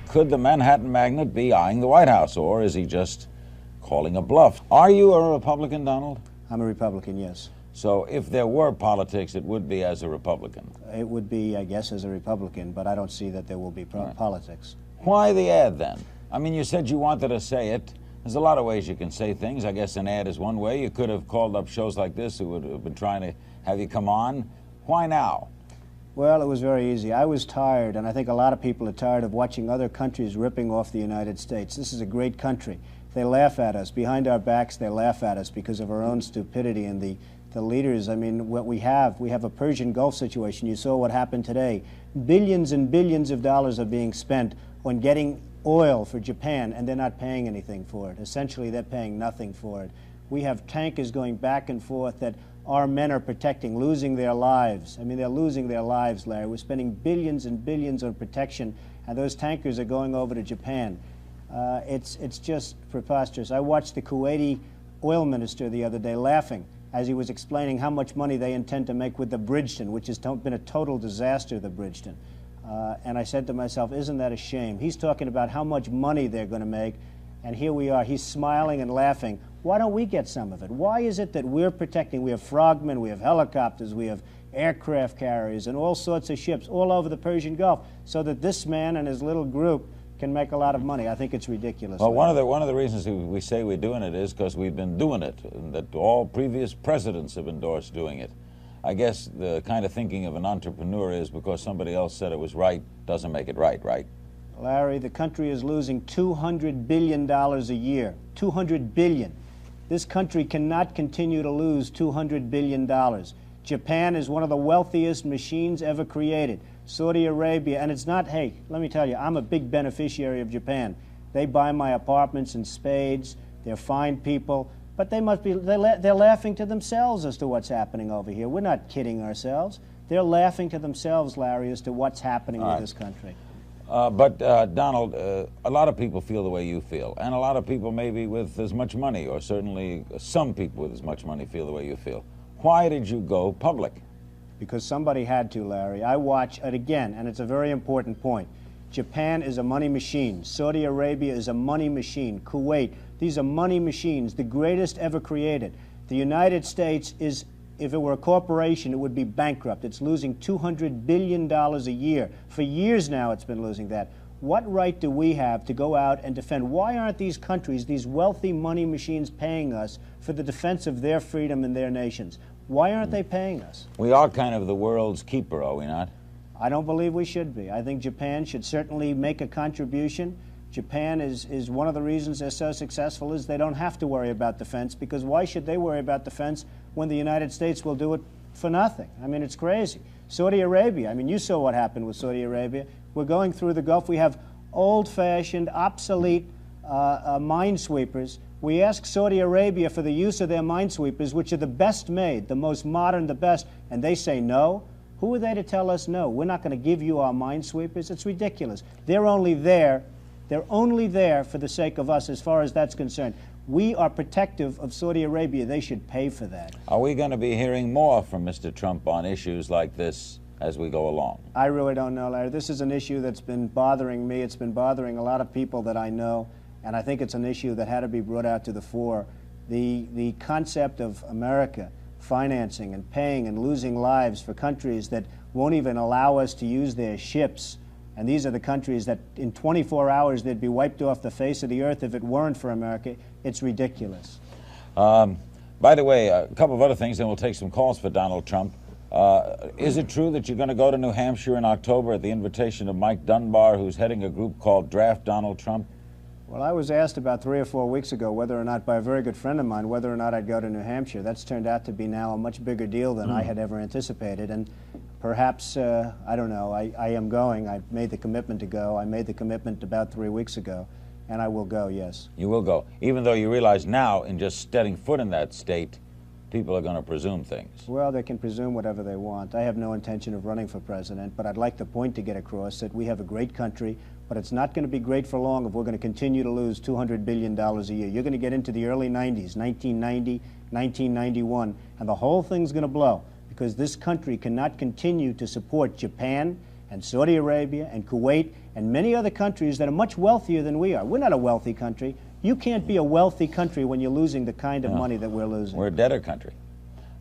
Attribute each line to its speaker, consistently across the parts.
Speaker 1: Could the Manhattan magnate be eyeing the White House, or is he just calling a bluff? Are you a Republican, Donald?
Speaker 2: I'm a Republican, yes.
Speaker 1: So if there were politics, it would be as a Republican?
Speaker 2: It would be, I guess, as a Republican, but I don't see that there will be politics.
Speaker 1: Why the ad, then? I mean, you said you wanted to say it. There's a lot of ways you can say things. I guess an ad is one way. You could have called up shows like this who would have been trying to have you come on. Why now?
Speaker 2: Well, it was very easy. I was tired, and I think a lot of people are tired of watching other countries ripping off the United States. This is a great country. They laugh at us. Behind our backs, they laugh at us because of our own stupidity and the leaders. I mean, what we have a Persian Gulf situation. You saw what happened today. Billions and billions of dollars are being spent on getting oil for Japan, and they're not paying anything for it. Essentially, they're paying nothing for it. We have tankers going back and forth that our men are protecting, losing their lives. I mean, they're losing their lives, Larry. We're spending billions and billions on protection, and those tankers are going over to Japan. It's just preposterous. I watched the Kuwaiti oil minister the other day laughing as he was explaining how much money they intend to make with the Bridgeton, which has been a total disaster, the Bridgeton. And I said to myself, isn't that a shame? He's talking about how much money they're going to make, and here we are. He's smiling and laughing. Why don't we get some of it? Why is it that we're protecting? We have frogmen, we have helicopters, we have aircraft carriers, and all sorts of ships all over the Persian Gulf, so that this man and his little group can make a lot of money. I think it's ridiculous.
Speaker 1: Well, one of the reasons we say we're doing it is because we've been doing it, and that all previous presidents have endorsed doing it. I guess the kind of thinking of an entrepreneur is because somebody else said it was right doesn't make it right, right?
Speaker 2: Larry, the country is losing $200 billion a year. $200 billion. This country cannot continue to lose $200 billion. Japan is one of the wealthiest machines ever created. Saudi Arabia, and it's not, hey, let me tell you, I'm a big beneficiary of Japan. They buy my apartments in spades. They're fine people. But they must be, they're laughing to themselves as to what's happening over here. We're not kidding ourselves. They're laughing to themselves, Larry, as to what's happening with this country.
Speaker 1: But Donald, a lot of people feel the way you feel, and a lot of people maybe with as much money, or certainly some people with as much money feel the way you feel. Why did you go public?
Speaker 2: Because somebody had to, Larry. I watch it again, and it's a very important point. Japan is a money machine. Saudi Arabia is a money machine. Kuwait, these are money machines, the greatest ever created. The United States is, if it were a corporation, it would be bankrupt. It's losing $200 billion a year. For years now it's been losing that. What right do we have to go out and defend? Why aren't these countries, these wealthy money machines, paying us for the defense of their freedom and their nations? Why aren't they paying us?
Speaker 1: We are kind of the world's keeper, are we not?
Speaker 2: I don't believe we should be. I think Japan should certainly make a contribution. Japan is one of the reasons they're so successful is they don't have to worry about defense, because why should they worry about defense when the United States will do it for nothing? I mean, it's crazy. Saudi Arabia, I mean, you saw what happened with Saudi Arabia. We're going through the Gulf. We have old-fashioned, obsolete minesweepers. We ask Saudi Arabia for the use of their minesweepers, which are the best made, the most modern, the best, and they say no. Who are they to tell us no? We're not going to give you our minesweepers. It's ridiculous. They're only there for the sake of us as far as that's concerned. We are protective of Saudi Arabia. They should pay for that.
Speaker 1: Are we going to be hearing more from Mr. Trump on issues like this as we go along?
Speaker 2: I really don't know, Larry. This is an issue that's been bothering me. It's been bothering a lot of people that I know, and I think it's an issue that had to be brought out to the fore. The concept of America financing and paying and losing lives for countries that won't even allow us to use their ships. And these are the countries that in 24 hours they'd be wiped off the face of the earth if it weren't for America. It's ridiculous.
Speaker 1: By the way, a couple of other things, then we'll take some calls for Donald Trump. Is it true that you're going to go to New Hampshire in October at the invitation of Mike Dunbar, who's heading a group called Draft Donald Trump?
Speaker 2: Well, I was asked about 3 or 4 weeks ago whether or not, by a very good friend of mine, whether or not I'd go to New Hampshire. That's turned out to be now a much bigger deal than I had ever anticipated. And perhaps, I don't know, I am going. I made the commitment to go. I made the commitment about 3 weeks ago, and I will go, yes.
Speaker 1: You will go, even though you realize now, in just stepping foot in that state, people are going to presume things.
Speaker 2: Well, they can presume whatever they want. I have no intention of running for president, but I'd like the point to get across that we have a great country, but it's not going to be great for long if we're going to continue to lose $200 billion a year. You're going to get into the early 90s, 1990, 1991, and the whole thing's going to blow, because this country cannot continue to support Japan and Saudi Arabia and Kuwait and many other countries that are much wealthier than we are. We're not a wealthy country. You can't be a wealthy country when you're losing the kind of money that we're losing.
Speaker 1: We're a debtor country.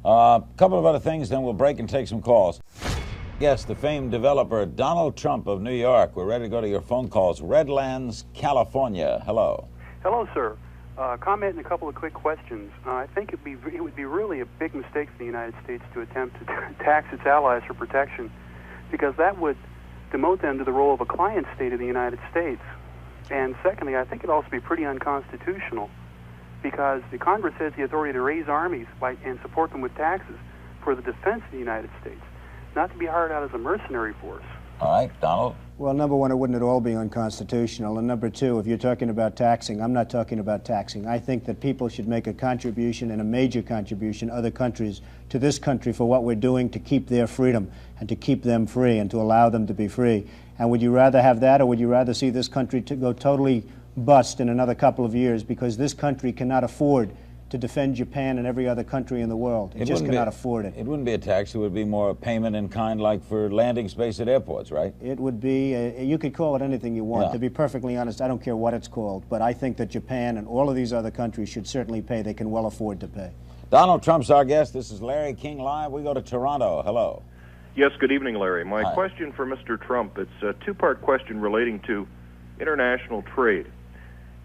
Speaker 1: A couple of other things, then we'll break and take some calls. Yes, the famed developer Donald Trump of New York. We're ready to go to your phone calls. Redlands, California. Hello.
Speaker 3: Hello, sir. Comment and a couple of quick questions. I think it would be really a big mistake for the United States to attempt to tax its allies for protection, because that would demote them to the role of a client state of the United States. And secondly, I think it'd also be pretty unconstitutional, because the Congress has the authority to raise armies and support them with taxes for the defense of the United States, not to be hired out as a mercenary force.
Speaker 1: All right, Donald.
Speaker 2: Well, number one, it wouldn't at all be unconstitutional. And number two, if you're talking about taxing, I'm not talking about taxing. I think that people should make a contribution, and a major contribution, other countries, to this country for what we're doing to keep their freedom and to keep them free and to allow them to be free. And would you rather have that, or would you rather see this country to go totally bust in another couple of years because this country cannot afford to defend Japan and every other country in the world? It just cannot afford it.
Speaker 1: It wouldn't be a tax. It would be more a payment in kind, like for landing space at airports, right?
Speaker 2: It would be, you could call it anything you want. Yeah. To be perfectly honest, I don't care what it's called, but I think that Japan and all of these other countries should certainly pay. They can well afford to pay.
Speaker 1: Donald Trump's our guest. This is Larry King Live. We go to Toronto. Hello.
Speaker 4: Yes, good evening, Larry. My
Speaker 1: Hi.
Speaker 4: question for Mr. Trump, it's a two-part question relating to international trade.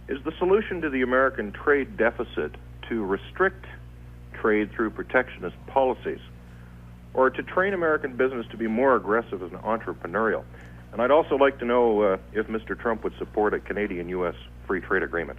Speaker 4: Is the solution to the American trade deficit to restrict trade through protectionist policies, or to train American business to be more aggressive and entrepreneurial? And I'd also like to know if Mr. Trump would support a Canadian-U.S. free trade agreement.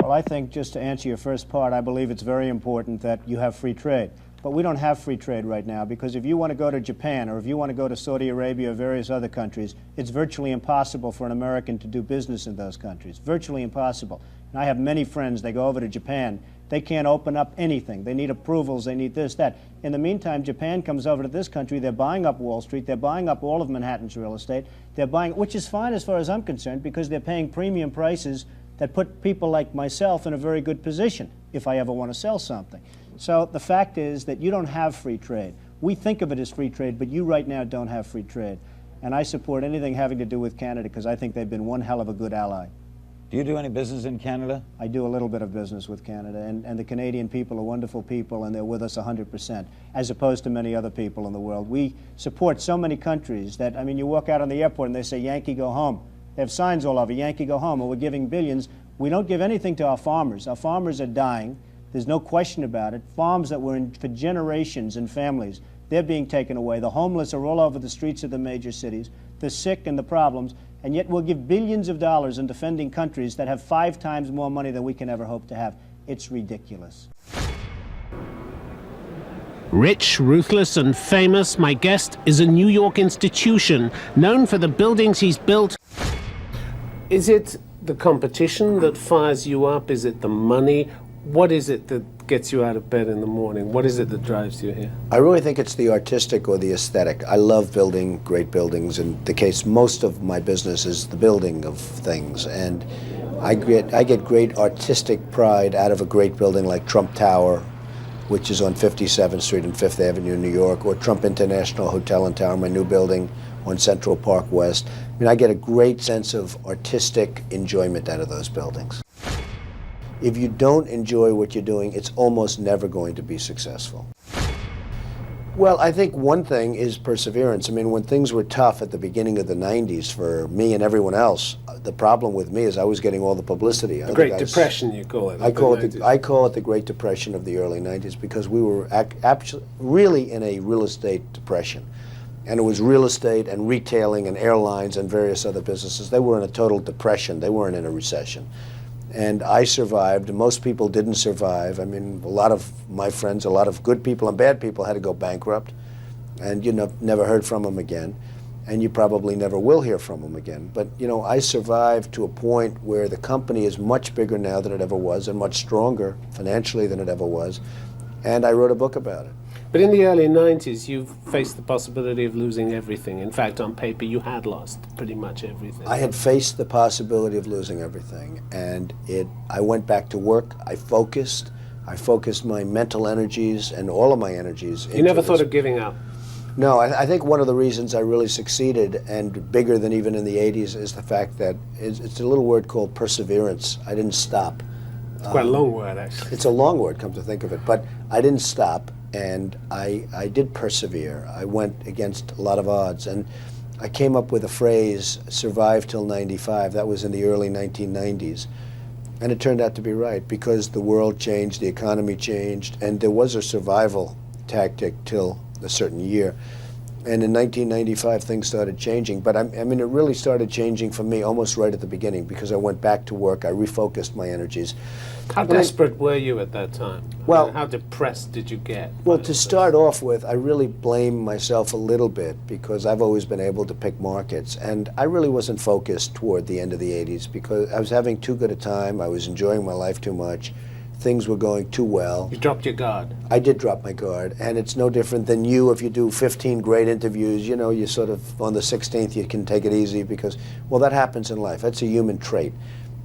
Speaker 2: Well, I think, just to answer your first part, I believe it's very important that you have free trade. But we don't have free trade right now, because if you want to go to Japan or if you want to go to Saudi Arabia or various other countries, it's virtually impossible for an American to do business in those countries. Virtually impossible. And I have many friends, they go over to Japan. They can't open up anything. They need approvals, they need this, that. In the meantime, Japan comes over to this country, they're buying up Wall Street, they're buying up all of Manhattan's real estate, they're buying, which is fine as far as I'm concerned, because they're paying premium prices that put people like myself in a very good position if I ever want to sell something. So the fact is that you don't have free trade. We think of it as free trade, but you right now don't have free trade. And I support anything having to do with Canada, because I think they've been one hell of a good ally.
Speaker 1: Do you do any business in Canada?
Speaker 2: I do a little bit of business with Canada, and the Canadian people are wonderful people, and they're with us 100%, as opposed to many other people in the world. We support so many countries that, I mean, you walk out on the airport and they say, Yankee, go home. They have signs all over, Yankee, go home, and we're giving billions. We don't give anything to our farmers. Our farmers are dying. There's no question about it. Farms that were in for generations and families, they're being taken away. The homeless are all over the streets of the major cities, the sick and the problems, and yet we'll give billions of dollars in defending countries that have 5 times more money than we can ever hope to have. It's ridiculous.
Speaker 5: Rich, ruthless, and famous, my guest is a New York institution known for the buildings he's built. Is it the competition that fires you up? Is it the money? What is it that gets you out of bed in the morning? What is it that drives you here?
Speaker 6: I really think it's the artistic or the aesthetic. I love building great buildings. In the case, most of my business is the building of things. And I get great artistic pride out of a great building like Trump Tower, which is on 57th Street and 5th Avenue in New York, or Trump International Hotel and Tower, my new building on Central Park West. I mean, I get a great sense of artistic enjoyment out of those buildings. If you don't enjoy what you're doing, it's almost never going to be successful. Well, I think one thing is perseverance. I mean, when things were tough at the beginning of the 90s for me and everyone else, the problem with me is I was getting all the publicity.
Speaker 5: The Great Depression, you call it.
Speaker 6: I call it the Great Depression of the early 90s, because we were really in a real estate depression. And it was real estate and retailing and airlines and various other businesses. They were in a total depression. They weren't in a recession. And I survived, and most people didn't survive. I mean, a lot of my friends, a lot of good people and bad people had to go bankrupt, and you never heard from them again, and you probably never will hear from them again. But, you know, I survived to a point where the company is much bigger now than it ever was, and much stronger financially than it ever was, and I wrote a book about it.
Speaker 5: But in the early 90s, you faced the possibility of losing everything. In fact, on paper, you had lost pretty much everything.
Speaker 6: I had faced the possibility of losing everything, and I went back to work. I focused my mental energies and all of my energies.
Speaker 5: You never thought of giving up?
Speaker 6: No, I think one of the reasons I really succeeded, and bigger than even in the 80s, is the fact that it's a little word called perseverance. I didn't stop.
Speaker 5: It's quite a long word, actually.
Speaker 6: It's a long word, come to think of it. But I didn't stop, and I did persevere. I went against a lot of odds. And I came up with a phrase, survive till 95. That was in the early 1990s. And it turned out to be right, because the world changed, the economy changed, and there was a survival tactic till a certain year. And in 1995, things started changing. But I mean, it really started changing for me almost right at the beginning, because I went back to work, I refocused my energies.
Speaker 5: How desperate were you at that time?
Speaker 6: Well,
Speaker 5: how depressed did you get?
Speaker 6: Well, to start off with, I really blame myself a little bit, because I've always been able to pick markets. And I really wasn't focused toward the end of the 80s, because I was having too good a time, I was enjoying my life too much. Things were going too well.
Speaker 5: You dropped your guard.
Speaker 6: I did drop my guard, and it's no different than you. If you do 15 great interviews, you know, you sort of, on the 16th, you can take it easy because, well, that happens in life. That's a human trait.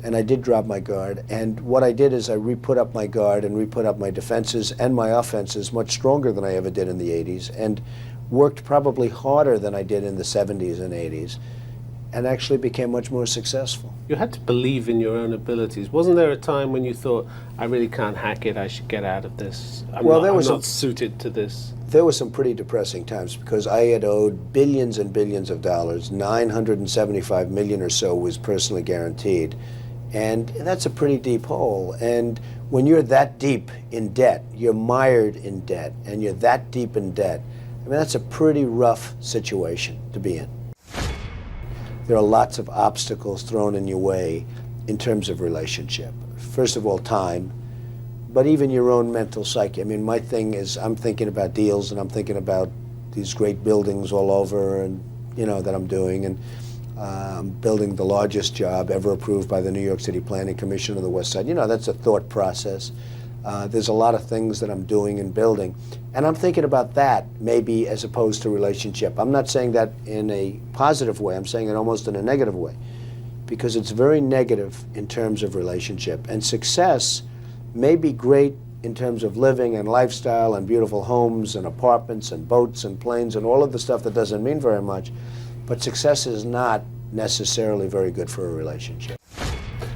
Speaker 6: And I did drop my guard, and what I did is I re-put up my guard and re-put up my defenses and my offenses much stronger than I ever did in the 80s, and worked probably harder than I did in the 70s and 80s, and actually became much more successful.
Speaker 5: You had to believe in your own abilities. Wasn't there a time when you thought, I really can't hack it, I should get out of this? I'm not suited to this.
Speaker 6: There were some pretty depressing times, because I had owed billions and billions of dollars. 975 million or so was personally guaranteed. And that's a pretty deep hole. And when you're that deep in debt, you're mired in debt, and you're that deep in debt, I mean, that's a pretty rough situation to be in. There are lots of obstacles thrown in your way in terms of relationship. First of all, time, but even your own mental psyche. I mean, my thing is, I'm thinking about deals, and I'm thinking about these great buildings all over, and you know, that I'm doing, and I'm building the largest job ever approved by the New York City Planning Commission on the West Side. You know, that's a thought process. There's a lot of things that I'm doing and building, and I'm thinking about that maybe as opposed to relationship. I'm not saying that in a positive way, I'm saying it almost in a negative way, because it's very negative in terms of relationship. And success may be great in terms of living and lifestyle and beautiful homes and apartments and boats and planes and all of the stuff that doesn't mean very much, but success is not necessarily very good for a relationship.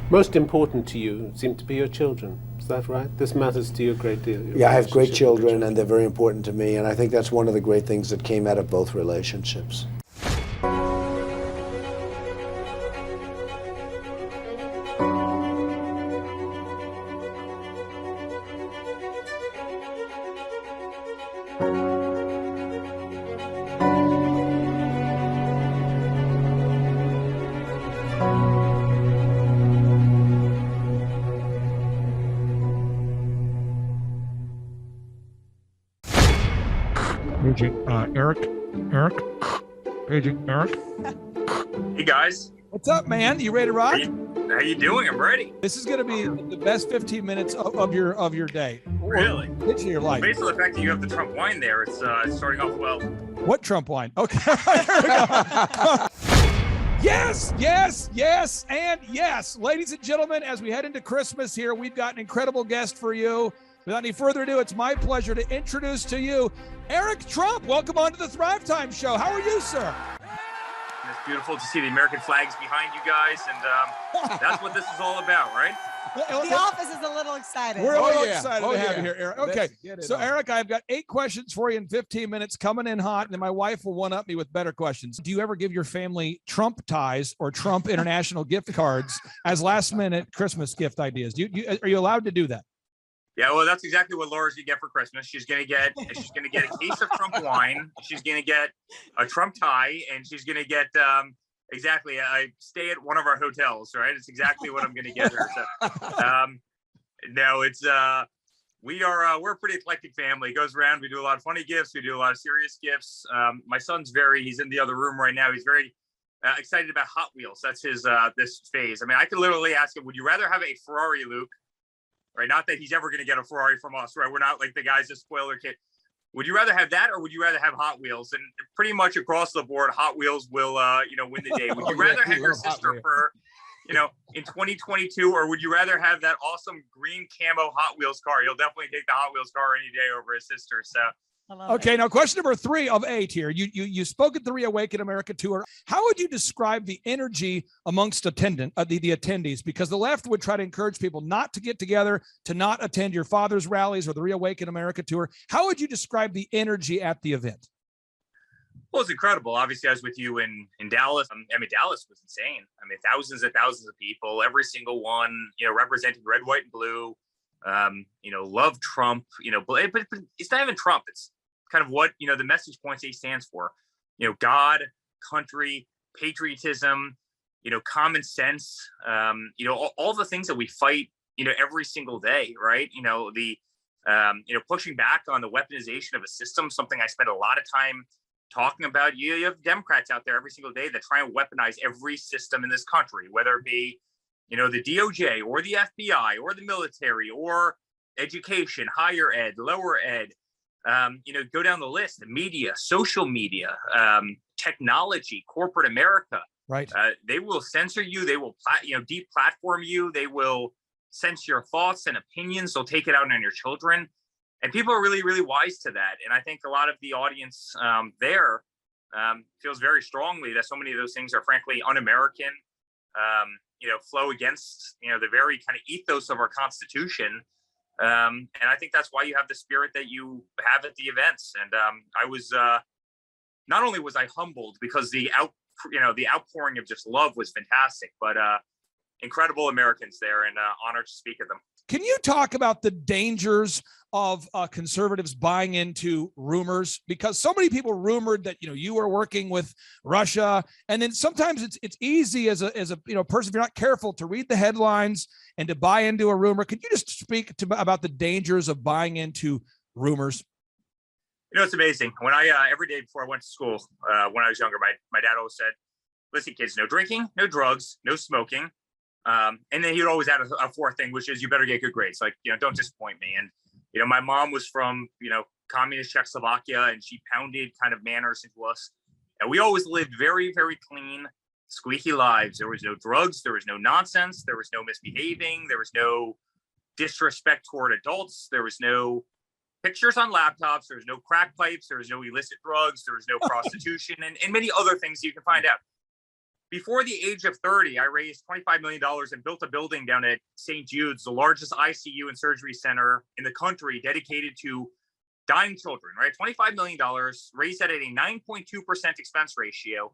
Speaker 5: Most important to you seem to be your children. Is that right? This matters to you a great deal.
Speaker 6: Yeah, I have great children, and they're very important to me, and I think that's one of the great things that came out of both relationships.
Speaker 7: Paging Eric.
Speaker 8: Hey guys.
Speaker 7: What's up, man? You ready to rock?
Speaker 8: How you doing? I'm ready.
Speaker 7: This is going to be the best 15 minminutes of your day.
Speaker 8: Really?
Speaker 7: It's your life.
Speaker 8: Based on the fact that you have the Trump wine there, it's starting off well.
Speaker 7: What Trump wine? Okay. Here we go. Yes, and yes. Ladies and gentlemen, as we head into Christmas here, we've got an incredible guest for you. Without any further ado, it's my pleasure to introduce to you Eric Trump. Welcome on to the Thrivetime show. How are you, sir?
Speaker 8: It's beautiful to see the American flags behind you guys, and that's what this is all about, right?
Speaker 9: The office is a little excited.
Speaker 7: We're a little excited to have you here, Eric. Okay, so Eric, I've got 8 questions for you in 15 minutes, coming in hot, and then my wife will one-up me with better questions. Do you ever give your family Trump ties or Trump international gift cards as last-minute Christmas gift ideas? Are you allowed to do that?
Speaker 8: Yeah, well, that's exactly what Laura's gonna get for Christmas. She's gonna get a case of Trump wine. She's gonna get a Trump tie, and she's gonna get exactly a stay at one of our hotels. Right? It's exactly what I'm gonna get her. So, no, it's we're a pretty eclectic family. It goes around. We do a lot of funny gifts. We do a lot of serious gifts. My son's he's in the other room right now. He's very excited about Hot Wheels. That's his this phase. I mean, I could literally ask him, "Would you rather have a Ferrari, Luke?" Right, not that he's ever going to get a Ferrari from us, right? We're not like the guys that spoiler kid. Would you rather have that, or would you rather have Hot Wheels? And pretty much across the board, Hot Wheels will, win the day. Would you rather have your sister for, in 2022, or would you rather have that awesome green camo Hot Wheels car? He'll definitely take the Hot Wheels car any day over his sister. So
Speaker 7: Okay, now question number 3 of 8 here. You spoke at the Reawaken America tour. How would you describe the energy amongst the attendees? Because the left would try to encourage people not to get together, to not attend your father's rallies or the Reawaken America tour. How would you describe the energy at the event?
Speaker 8: Well, it's incredible. Obviously, I was with you in Dallas. I mean, Dallas was insane. I mean, thousands and thousands of people, every single one, representing red, white, and blue. Love Trump. But it's not even Trump. It's kind of what the message points he stands for. God, country, patriotism. Common sense. All the things that we fight. Every single day, right? Pushing back on the weaponization of a system. Something I spent a lot of time talking about. You have Democrats out there every single day that try and weaponize every system in this country, whether it be, the DOJ or the FBI or the military or education, higher ed, lower ed, go down the list, the media, social media, technology, corporate America.
Speaker 7: Right.
Speaker 8: They will censor you. They will, deplatform you. They will censor your thoughts and opinions. They'll take it out on your children. And people are really, really wise to that. And I think a lot of the audience there feels very strongly that so many of those things are frankly un-American, flow against, the very kind of ethos of our Constitution. And I think that's why you have the spirit that you have at the events. And I was, not only was I humbled because the outpouring of just love was fantastic, but incredible Americans there, and honored to speak at them.
Speaker 7: Can you talk about the dangers of conservatives buying into rumors? Because so many people rumored that you were working with Russia, and then sometimes it's easy as a person, if you're not careful, to read the headlines and to buy into a rumor. Could you just speak about the dangers of buying into rumors?
Speaker 8: It's amazing. When I every day before I went to school, when I was younger, my dad always said, "Listen, kids, no drinking, no drugs, no smoking." And then he'd always add a fourth thing, which is you better get good grades. Like, don't disappoint me. And, my mom was from, communist Czechoslovakia, and she pounded kind of manners into us. And we always lived very, very clean, squeaky lives. There was no drugs. There was no nonsense. There was no misbehaving. There was no disrespect toward adults. There was no pictures on laptops. There was no crack pipes. There was no illicit drugs. There was no prostitution and many other things you can find out. Before the age of 30, I raised $25 million and built a building down at St. Jude's, the largest ICU and surgery center in the country dedicated to dying children, right? $25 million, raised that at a 9.2% expense ratio.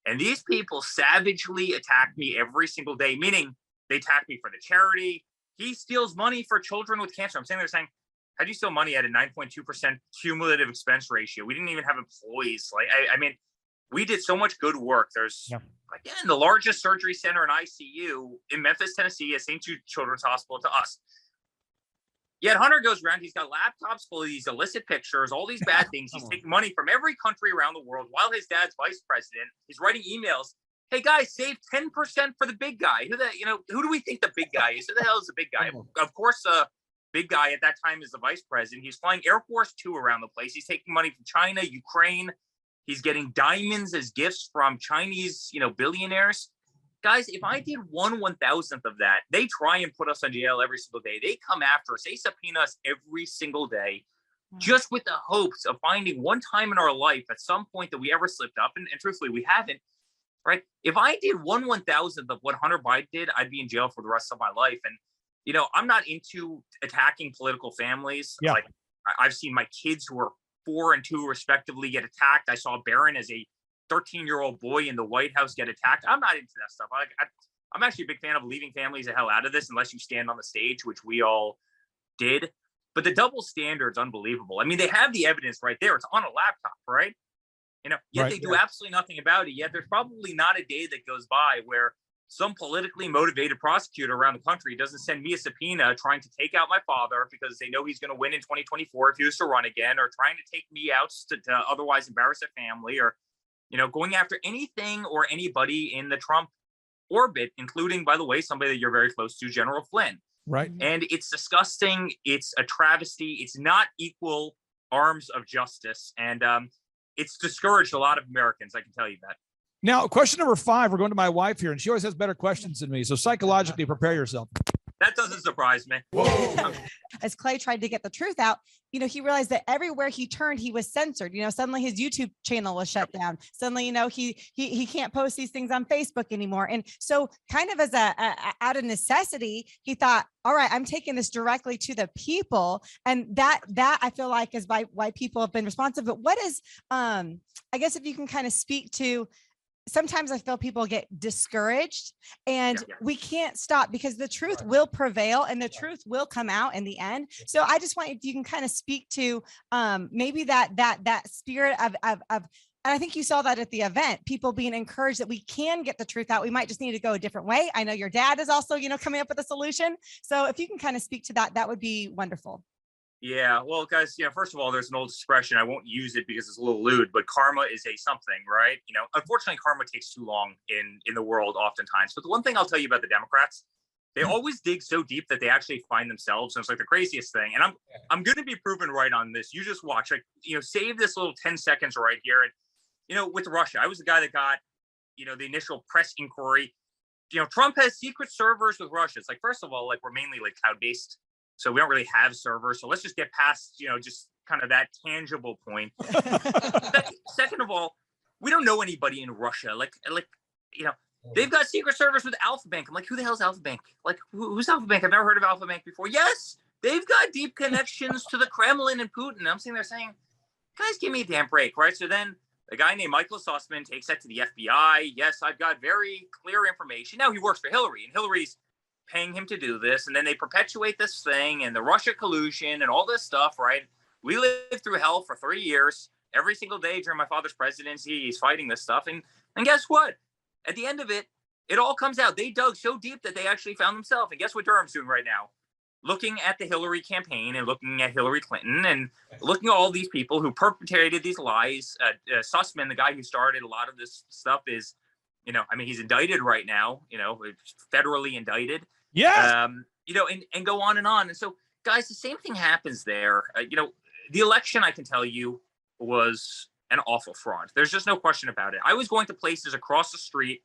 Speaker 8: And these people savagely attack me every single day, meaning they attack me for the charity. He steals money for children with cancer. I'm saying they're saying, how do you steal money at a 9.2% cumulative expense ratio? We didn't even have employees. Like, I mean, we did so much good work. There's, again, the largest surgery center and ICU in Memphis, Tennessee, at St. Jude Children's Hospital to us. Yet Hunter goes around, he's got laptops full of these illicit pictures, all these bad things. He's taking money from every country around the world while his dad's vice president. He's writing emails. Hey guys, save 10% for the big guy. Who do we think the big guy is? Who the hell is the big guy? Of course, big guy at that time is the vice president. He's flying Air Force 2 around the place. He's taking money from China, Ukraine. He's getting diamonds as gifts from Chinese, billionaires. Guys, if I did 1/1000th of that, they try and put us in jail every single day. They come after us. They subpoena us every single day, just with the hopes of finding one time in our life at some point that we ever slipped up. And truthfully, we haven't, right? If I did 1/1000th of what Hunter Biden did, I'd be in jail for the rest of my life. And, I'm not into attacking political families.
Speaker 7: Yeah.
Speaker 8: Like, I've seen my kids who are 4 and 2 respectively get attacked. I saw Barron as a 13-year-old boy in the White House get attacked. I'm not into that stuff. I'm actually a big fan of leaving families the hell out of this unless you stand on the stage, which we all did. But the double standard's unbelievable. I mean, they have the evidence right there. It's on a laptop, right? Yet they do absolutely nothing about it. Yet there's probably not a day that goes by where some politically motivated prosecutor around the country doesn't send me a subpoena trying to take out my father because they know he's going to win in 2024 if he was to run again, or trying to take me out to otherwise embarrass a family, or, going after anything or anybody in the Trump orbit, including, by the way, somebody that you're very close to, General Flynn.
Speaker 7: Right.
Speaker 8: And it's disgusting. It's a travesty. It's not equal arms of justice. And it's discouraged a lot of Americans. I can tell you that.
Speaker 7: Now, question number 5, we're going to my wife here, and she always has better questions than me. So psychologically, prepare yourself.
Speaker 8: That doesn't surprise me.
Speaker 9: As Clay tried to get the truth out, he realized that everywhere he turned, he was censored. Suddenly his YouTube channel was shut down. Suddenly, he can't post these things on Facebook anymore. And so kind of as out of necessity, he thought, all right, I'm taking this directly to the people. And that I feel like is why people have been responsive. But what is, I guess if you can kind of speak to, sometimes I feel people get discouraged and we can't stop because the truth will prevail and the truth will come out in the end. So I just want, if you can kind of speak to maybe that spirit of, and I think you saw that at the event, people being encouraged that we can get the truth out. We might just need to go a different way. I know your dad is also, coming up with a solution. So if you can kind of speak to that, that would be wonderful.
Speaker 8: Yeah, well, guys, first of all, there's an old expression. I won't use it because it's a little lewd, but karma is a something, right? Unfortunately, karma takes too long in the world oftentimes. But the one thing I'll tell you about the Democrats, they always dig so deep that they actually find themselves. And it's like the craziest thing. And I'm going to be proven right on this. You just watch, save this little 10 seconds right here. And, with Russia, I was the guy that got, the initial press inquiry. Trump has secret servers with Russia. It's like, first of all, we're mainly cloud-based. So we don't really have servers. So let's just get past, just kind of that tangible point. Second of all, we don't know anybody in Russia. They've got secret servers with Alpha Bank. I'm like, who the hell's Alpha Bank? Who's Alpha Bank? I've never heard of Alpha Bank before. Yes, they've got deep connections to the Kremlin and Putin. I'm sitting there saying, guys, give me a damn break, right? So then a guy named Michael Sussman takes that to the FBI. Yes, I've got very clear information. Now he works for Hillary, and Hillary's paying him to do this, and then they perpetuate this thing and the Russia collusion and all this stuff, right? We lived through hell for 3 years. Every single day during my father's presidency, he's fighting this stuff. And guess what? At the end of it, it all comes out. They dug so deep that they actually found themselves. And guess what Durham's doing right now? Looking at the Hillary campaign and looking at Hillary Clinton and looking at all these people who perpetrated these lies. Sussman, the guy who started a lot of this stuff, is, he's indicted right now, federally indicted.
Speaker 7: Yeah.
Speaker 8: And go on and on. And so, guys, the same thing happens there. The election, I can tell you, was an awful fraud. There's just no question about it. I was going to places across the street,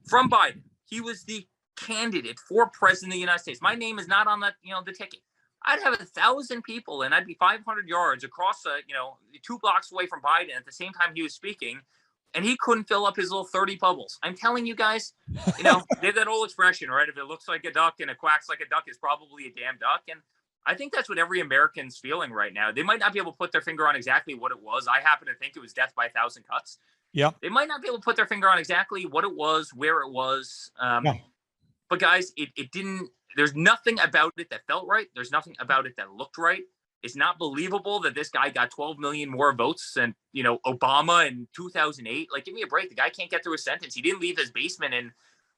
Speaker 8: from Biden. He was the candidate for president of the United States. My name is not on that, the ticket. I'd have 1,000 people and I'd be 500 yards across, 2 blocks away from Biden at the same time he was speaking. And he couldn't fill up his little 30 bubbles. I'm telling you guys, they have that old expression, right? If it looks like a duck and it quacks like a duck, it's probably a damn duck. And I think that's what every American's feeling right now. They might not be able to put their finger on exactly what it was. I happen to think it was death by 1,000 cuts.
Speaker 7: Yeah.
Speaker 8: They might not be able to put their finger on exactly what it was, where it was. But guys, it didn't, there's nothing about it that felt right. There's nothing about it that looked right. It's not believable that this guy got 12 million more votes than, Obama in 2008. Give me a break. The guy can't get through a sentence. He didn't leave his basement in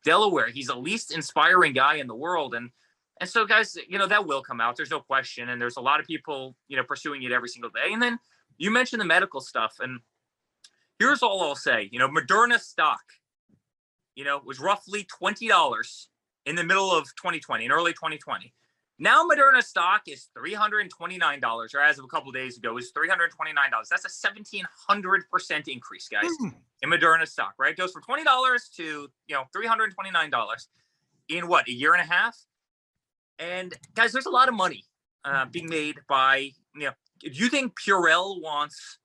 Speaker 8: Delaware. He's the least inspiring guy in the world. And so, guys, that will come out. There's no question. And there's a lot of people, pursuing it every single day. And then you mentioned the medical stuff. And here's all I'll say. Moderna stock, was roughly $20 in the middle of 2020, in early 2020. Now Moderna stock is $329, or as of a couple of days ago, is $329. That's a 1,700% increase, guys, in Moderna stock, right? It goes from $20 to, $329 in what, a year and a half? And guys, there's a lot of money being made by, do you think Purell wants,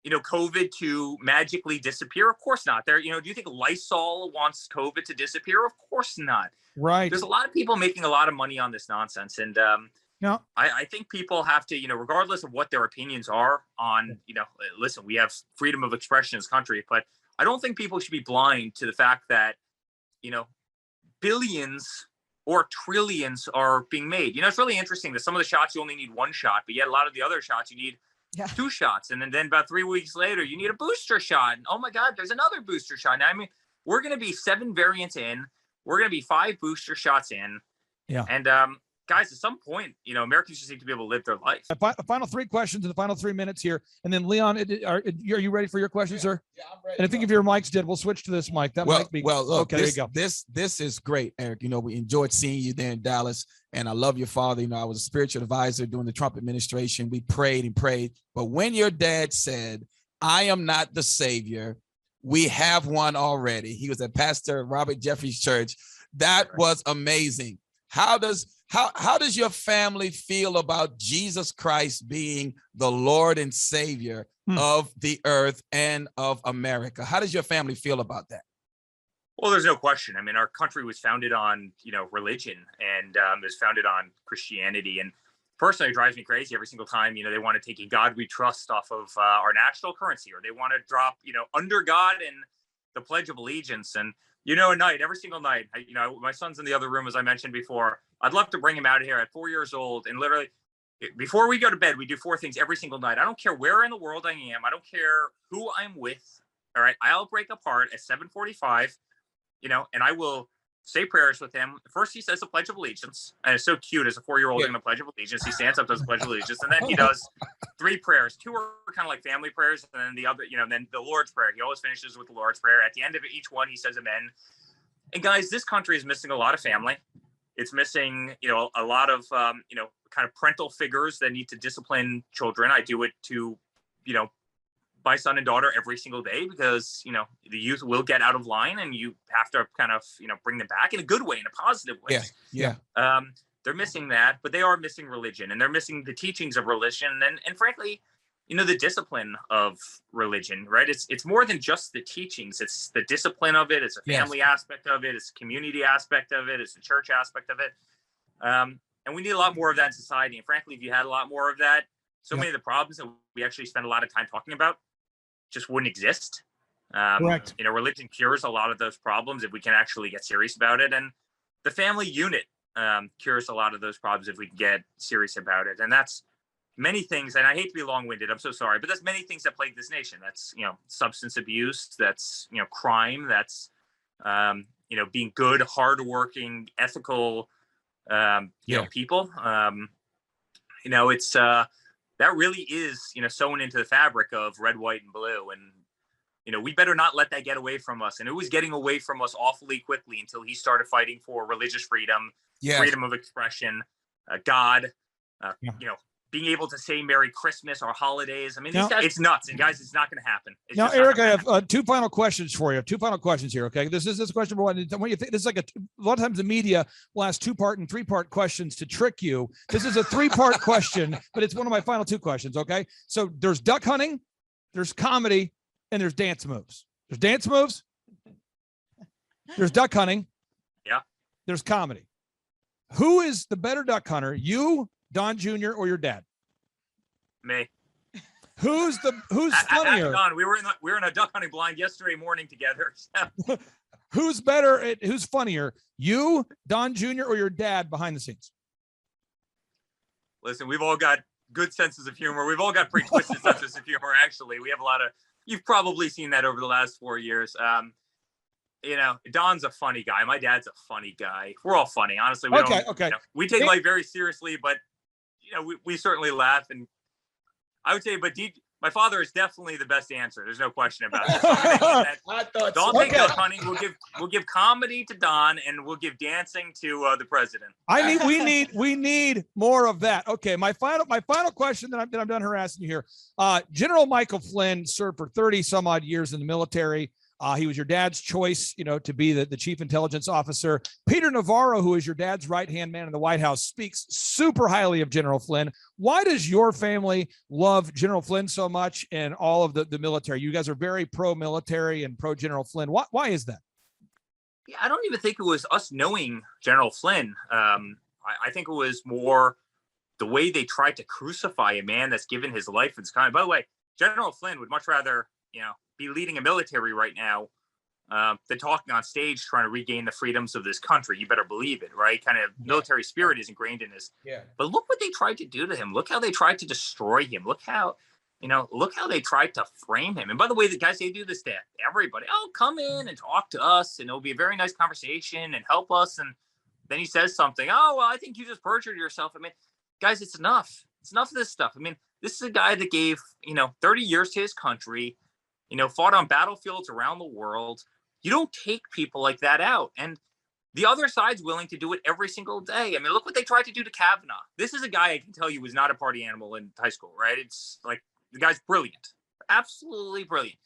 Speaker 8: COVID to magically disappear? Of course not. Do you think Lysol wants COVID to disappear? Of course not.
Speaker 7: Right.
Speaker 8: There's a lot of people making a lot of money on this nonsense. And I think people have to, regardless of what their opinions are on, listen, we have freedom of expression in this country, but I don't think people should be blind to the fact that, billions or trillions are being made. It's really interesting that some of the shots you only need one shot, but yet a lot of the other shots you need 2 shots. And then about 3 weeks later, you need a booster shot. And oh my God, there's another booster shot. Now, we're going to be 7 variants in. We're going to be 5 booster shots in. Yeah. And guys, at some point, Americans just need to be able to live their life.
Speaker 7: Final 3 questions in the final 3 minutes here. And then Leon, are you ready for your question, sir?
Speaker 10: Yeah, I'm ready.
Speaker 7: And I think if your mic's dead, we'll switch to this mic. Might be.
Speaker 10: Well, look,
Speaker 7: okay, there you go.
Speaker 10: This is great, Eric. We enjoyed seeing you there in Dallas, and I love your father. I was a spiritual advisor during the Trump administration. We prayed and prayed. But when your dad said, I am not the savior, we have one already. He was at Pastor Robert Jeffrey's church. That was amazing. How does your family feel about Jesus Christ being the Lord and Savior of the earth and of America? How does your family feel about that?
Speaker 8: Well, there's no question. I mean, our country was founded on, religion, and it was founded on Christianity. And personally, it drives me crazy every single time, they want to take "In God We Trust" off of our national currency, or they want to drop, "Under God" and the Pledge of Allegiance. And, at night, every single night, my son's in the other room, as I mentioned before. I'd love to bring him out of here at 4 years old. And literally, before we go to bed, we do 4 things every single night. I don't care where in the world I am. I don't care who I'm with. All right. I'll break apart at 7:45. And I will say prayers with him. First, he says the Pledge of Allegiance, and it's so cute as a 4-year-old in the Pledge of Allegiance. He stands up, does the Pledge of Allegiance, and then he does 3 prayers. 2 are kind of like family prayers, and then the other, then the Lord's Prayer. He always finishes with the Lord's Prayer. At the end of each one, he says Amen. And guys, this country is missing a lot of family. It's missing, a lot of, kind of parental figures that need to discipline children. I do it to, my son and daughter every single day, because the youth will get out of line, and you have to kind of bring them back in a good way, in a positive way. They're missing that, but they are missing religion, and they're missing the teachings of religion, and frankly, the discipline of religion, right? It's more than just the teachings. It's the discipline of it. It's a family aspect of it. It's a community aspect of it. It's a church aspect of it. And we need a lot more of that in society. And frankly, if you had a lot more of that, so many of the problems that we actually spend a lot of time talking about just wouldn't exist.
Speaker 7: Correct.
Speaker 8: Religion cures a lot of those problems if we can actually get serious about it. And the family unit cures a lot of those problems if we can get serious about it. And that's many things. And I hate to be long-winded, I'm so sorry, but that's many things that plague this nation. That's, substance abuse, that's, crime, that's, being good, hardworking, ethical, people. It's, that really is, sewn into the fabric of red, white, and blue. And, we better not let that get away from us. And it was getting away from us awfully quickly until he started fighting for religious freedom, freedom of expression, God, being able to say Merry Christmas or holidays. I mean, these guys, it's nuts. And guys, it's not going to happen.
Speaker 7: Now, Eric, I have 2 final questions for you. 2 final questions here. Okay. This is question number 1. When you think this is like a lot of times the media will ask 2-part and 3-part questions to trick you. This is a 3-part question, but it's one of my final 2 questions. Okay. So there's duck hunting, there's comedy, and there's dance moves. There's dance moves. There's duck hunting.
Speaker 8: Yeah.
Speaker 7: There's comedy. Who is the better duck hunter? You, Don Jr., or your dad?
Speaker 8: Me.
Speaker 7: Who's funnier?
Speaker 8: Don, we were in a duck hunting blind yesterday morning together. So.
Speaker 7: Who's better? Who's funnier? You, Don Jr., or your dad behind the scenes?
Speaker 8: Listen, we've all got good senses of humor. We've all got pretty twisted senses of humor. Actually, we have a lot of. You've probably seen that over the last 4 years. Don's a funny guy. My dad's a funny guy. We're all funny, honestly. We take life very seriously, but we certainly laugh. And I would say, my father is definitely the best answer. There's no question about it. Don't take duck hunting. We'll give comedy to Don, and we'll give dancing to the president.
Speaker 7: We need more of that. Okay, my final question that I'm done harassing you here. General Michael Flynn served for 30 some odd years in the military. He was your dad's choice, to be the chief intelligence officer. Peter Navarro, who is your dad's right-hand man in the White House, speaks super highly of General Flynn. Why does your family love General Flynn so much and all of the military? You guys are very pro-military and pro-General Flynn. Why is that?
Speaker 8: Yeah, I don't even think it was us knowing General Flynn. I think it was more the way they tried to crucify a man that's given his life for this country. By the way, General Flynn would much rather, be leading a military right now than talking on stage trying to regain the freedoms of this country. You better believe it, right? Kind of military spirit is ingrained in this.
Speaker 10: Yeah.
Speaker 8: But look what they tried to do to him. Look how they tried to destroy him. Look how they tried to frame him. And by the way, the guys, they do this to everybody. Oh, come in and talk to us, and it'll be a very nice conversation and help us. And then he says something. Oh, well, I think you just perjured yourself. I mean, guys, it's enough. It's enough of this stuff. I mean, this is a guy that gave, 30 years to his country, fought on battlefields around the world. You don't take people like that out. And the other side's willing to do it every single day. I mean, look what they tried to do to Kavanaugh. This is a guy I can tell you was not a party animal in high school, right? It's like, the guy's brilliant, absolutely brilliant.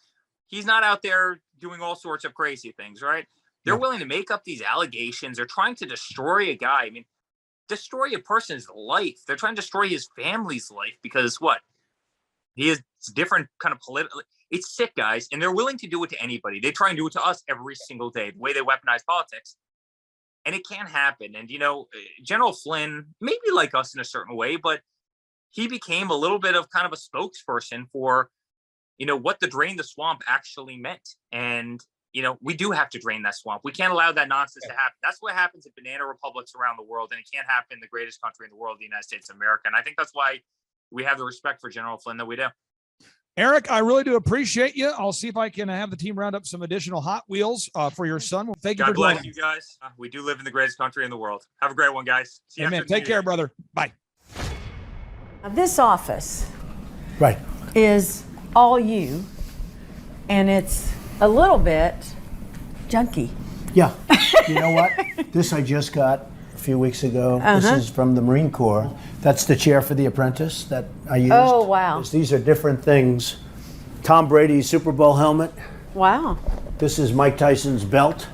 Speaker 8: He's not out there doing all sorts of crazy things, right? They're willing to make up these allegations. They're trying to destroy a guy. I mean, destroy a person's life. They're trying to destroy his family's life because what? He is different kind of political. It's sick, guys. And they're willing to do it to anybody. They try and do it to us every single day, the way they weaponize politics. And it can't happen. And, General Flynn, maybe like us in a certain way, but he became a little bit of kind of a spokesperson for, what the drain the swamp actually meant. And, we do have to drain that swamp. We can't allow that nonsense to happen. That's what happens in banana republics around the world. And it can't happen in the greatest country in the world, the United States of America. And I think that's why we have the respect for General Flynn that we do.
Speaker 7: Eric, I really do appreciate you. I'll see if I can have the team round up some additional Hot Wheels for your son. Well, thank you for
Speaker 8: God bless you guys. We do live in the greatest country in the world. Have a great one, guys. See you.
Speaker 7: Amen. Take care, brother. Bye.
Speaker 11: Now, this office
Speaker 6: Right.
Speaker 11: is all you, and it's a little bit junky.
Speaker 6: Yeah. You know what? This I just got a few weeks ago. This is from the Marine Corps. That's the chair for The Apprentice that I used.
Speaker 11: Oh, wow.
Speaker 6: These are different things. Tom Brady's Super Bowl helmet.
Speaker 11: Wow.
Speaker 6: This is Mike Tyson's belt.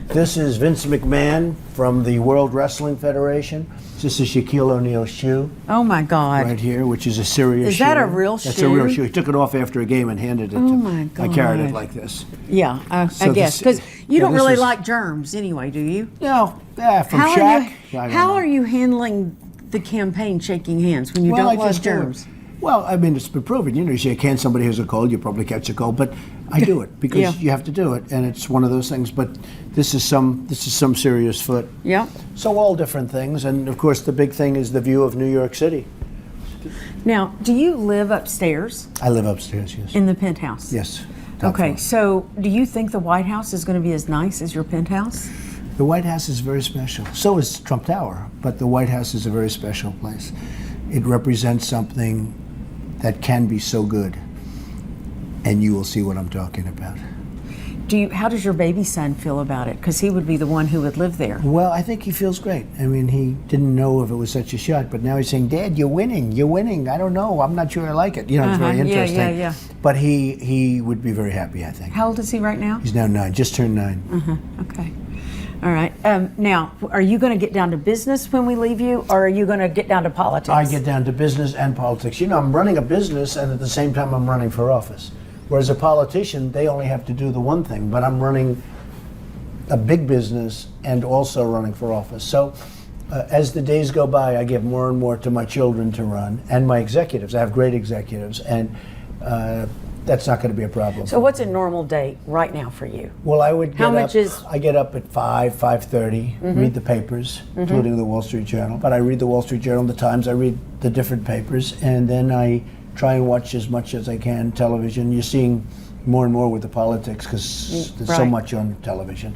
Speaker 6: This is Vince McMahon from the World Wrestling Federation. This is Shaquille O'Neal's shoe.
Speaker 11: Oh my God.
Speaker 6: Right here, which is a serious shoe.
Speaker 11: Is that a real shoe?
Speaker 6: That's a real shoe. He took it off after a game and handed it to me.
Speaker 11: Oh my God.
Speaker 6: I carried it like this.
Speaker 11: Yeah, I guess. Because you don't really like germs anyway, do you?
Speaker 6: No, from Shaq.
Speaker 11: How are you handling the campaign shaking hands when you don't love germs?
Speaker 6: Well, I mean, it's been proven. You shake hands, somebody has a cold, you probably catch a cold. But I do it because you have to do it, and it's one of those things. But this is some serious foot.
Speaker 11: Yeah.
Speaker 6: So all different things, and of course the big thing is the view of New York City.
Speaker 11: Now, do you live upstairs?
Speaker 6: I live upstairs, yes.
Speaker 11: In the penthouse?
Speaker 6: Yes.
Speaker 11: Okay, so do you think the White House is going to be as nice as your penthouse?
Speaker 6: The White House is very special. So is Trump Tower, but the White House is a very special place. It represents something that can be so good, and you will see what I'm talking about.
Speaker 11: How does your baby son feel about it? Because he would be the one who would live there.
Speaker 6: Well, I think he feels great. I mean, he didn't know if it was such a shot, but now he's saying, "Dad, you're winning. You're winning. I don't know. I'm not sure I like it." It's very interesting.
Speaker 11: Yeah.
Speaker 6: But he would be very happy, I think.
Speaker 11: How old is he right now?
Speaker 6: He's now 9, just turned 9.
Speaker 11: Okay. All right. Now, are you going to get down to business when we leave you, or are you going to get down to politics?
Speaker 6: I get down to business and politics. I'm running a business, and at the same time, I'm running for office. Whereas a politician, they only have to do the one thing, but I'm running a big business and also running for office. So as the days go by, I give more and more to my children to run and my executives. I have great executives, and that's not going to be a problem.
Speaker 11: So what's a normal day right now for you?
Speaker 6: Well, I would I get up at 5:30, read the papers, including the Wall Street Journal. But I read the Wall Street Journal, the Times, I read the different papers, and then I try and watch as much as I can television. You're seeing more and more with the politics because there's so much on television.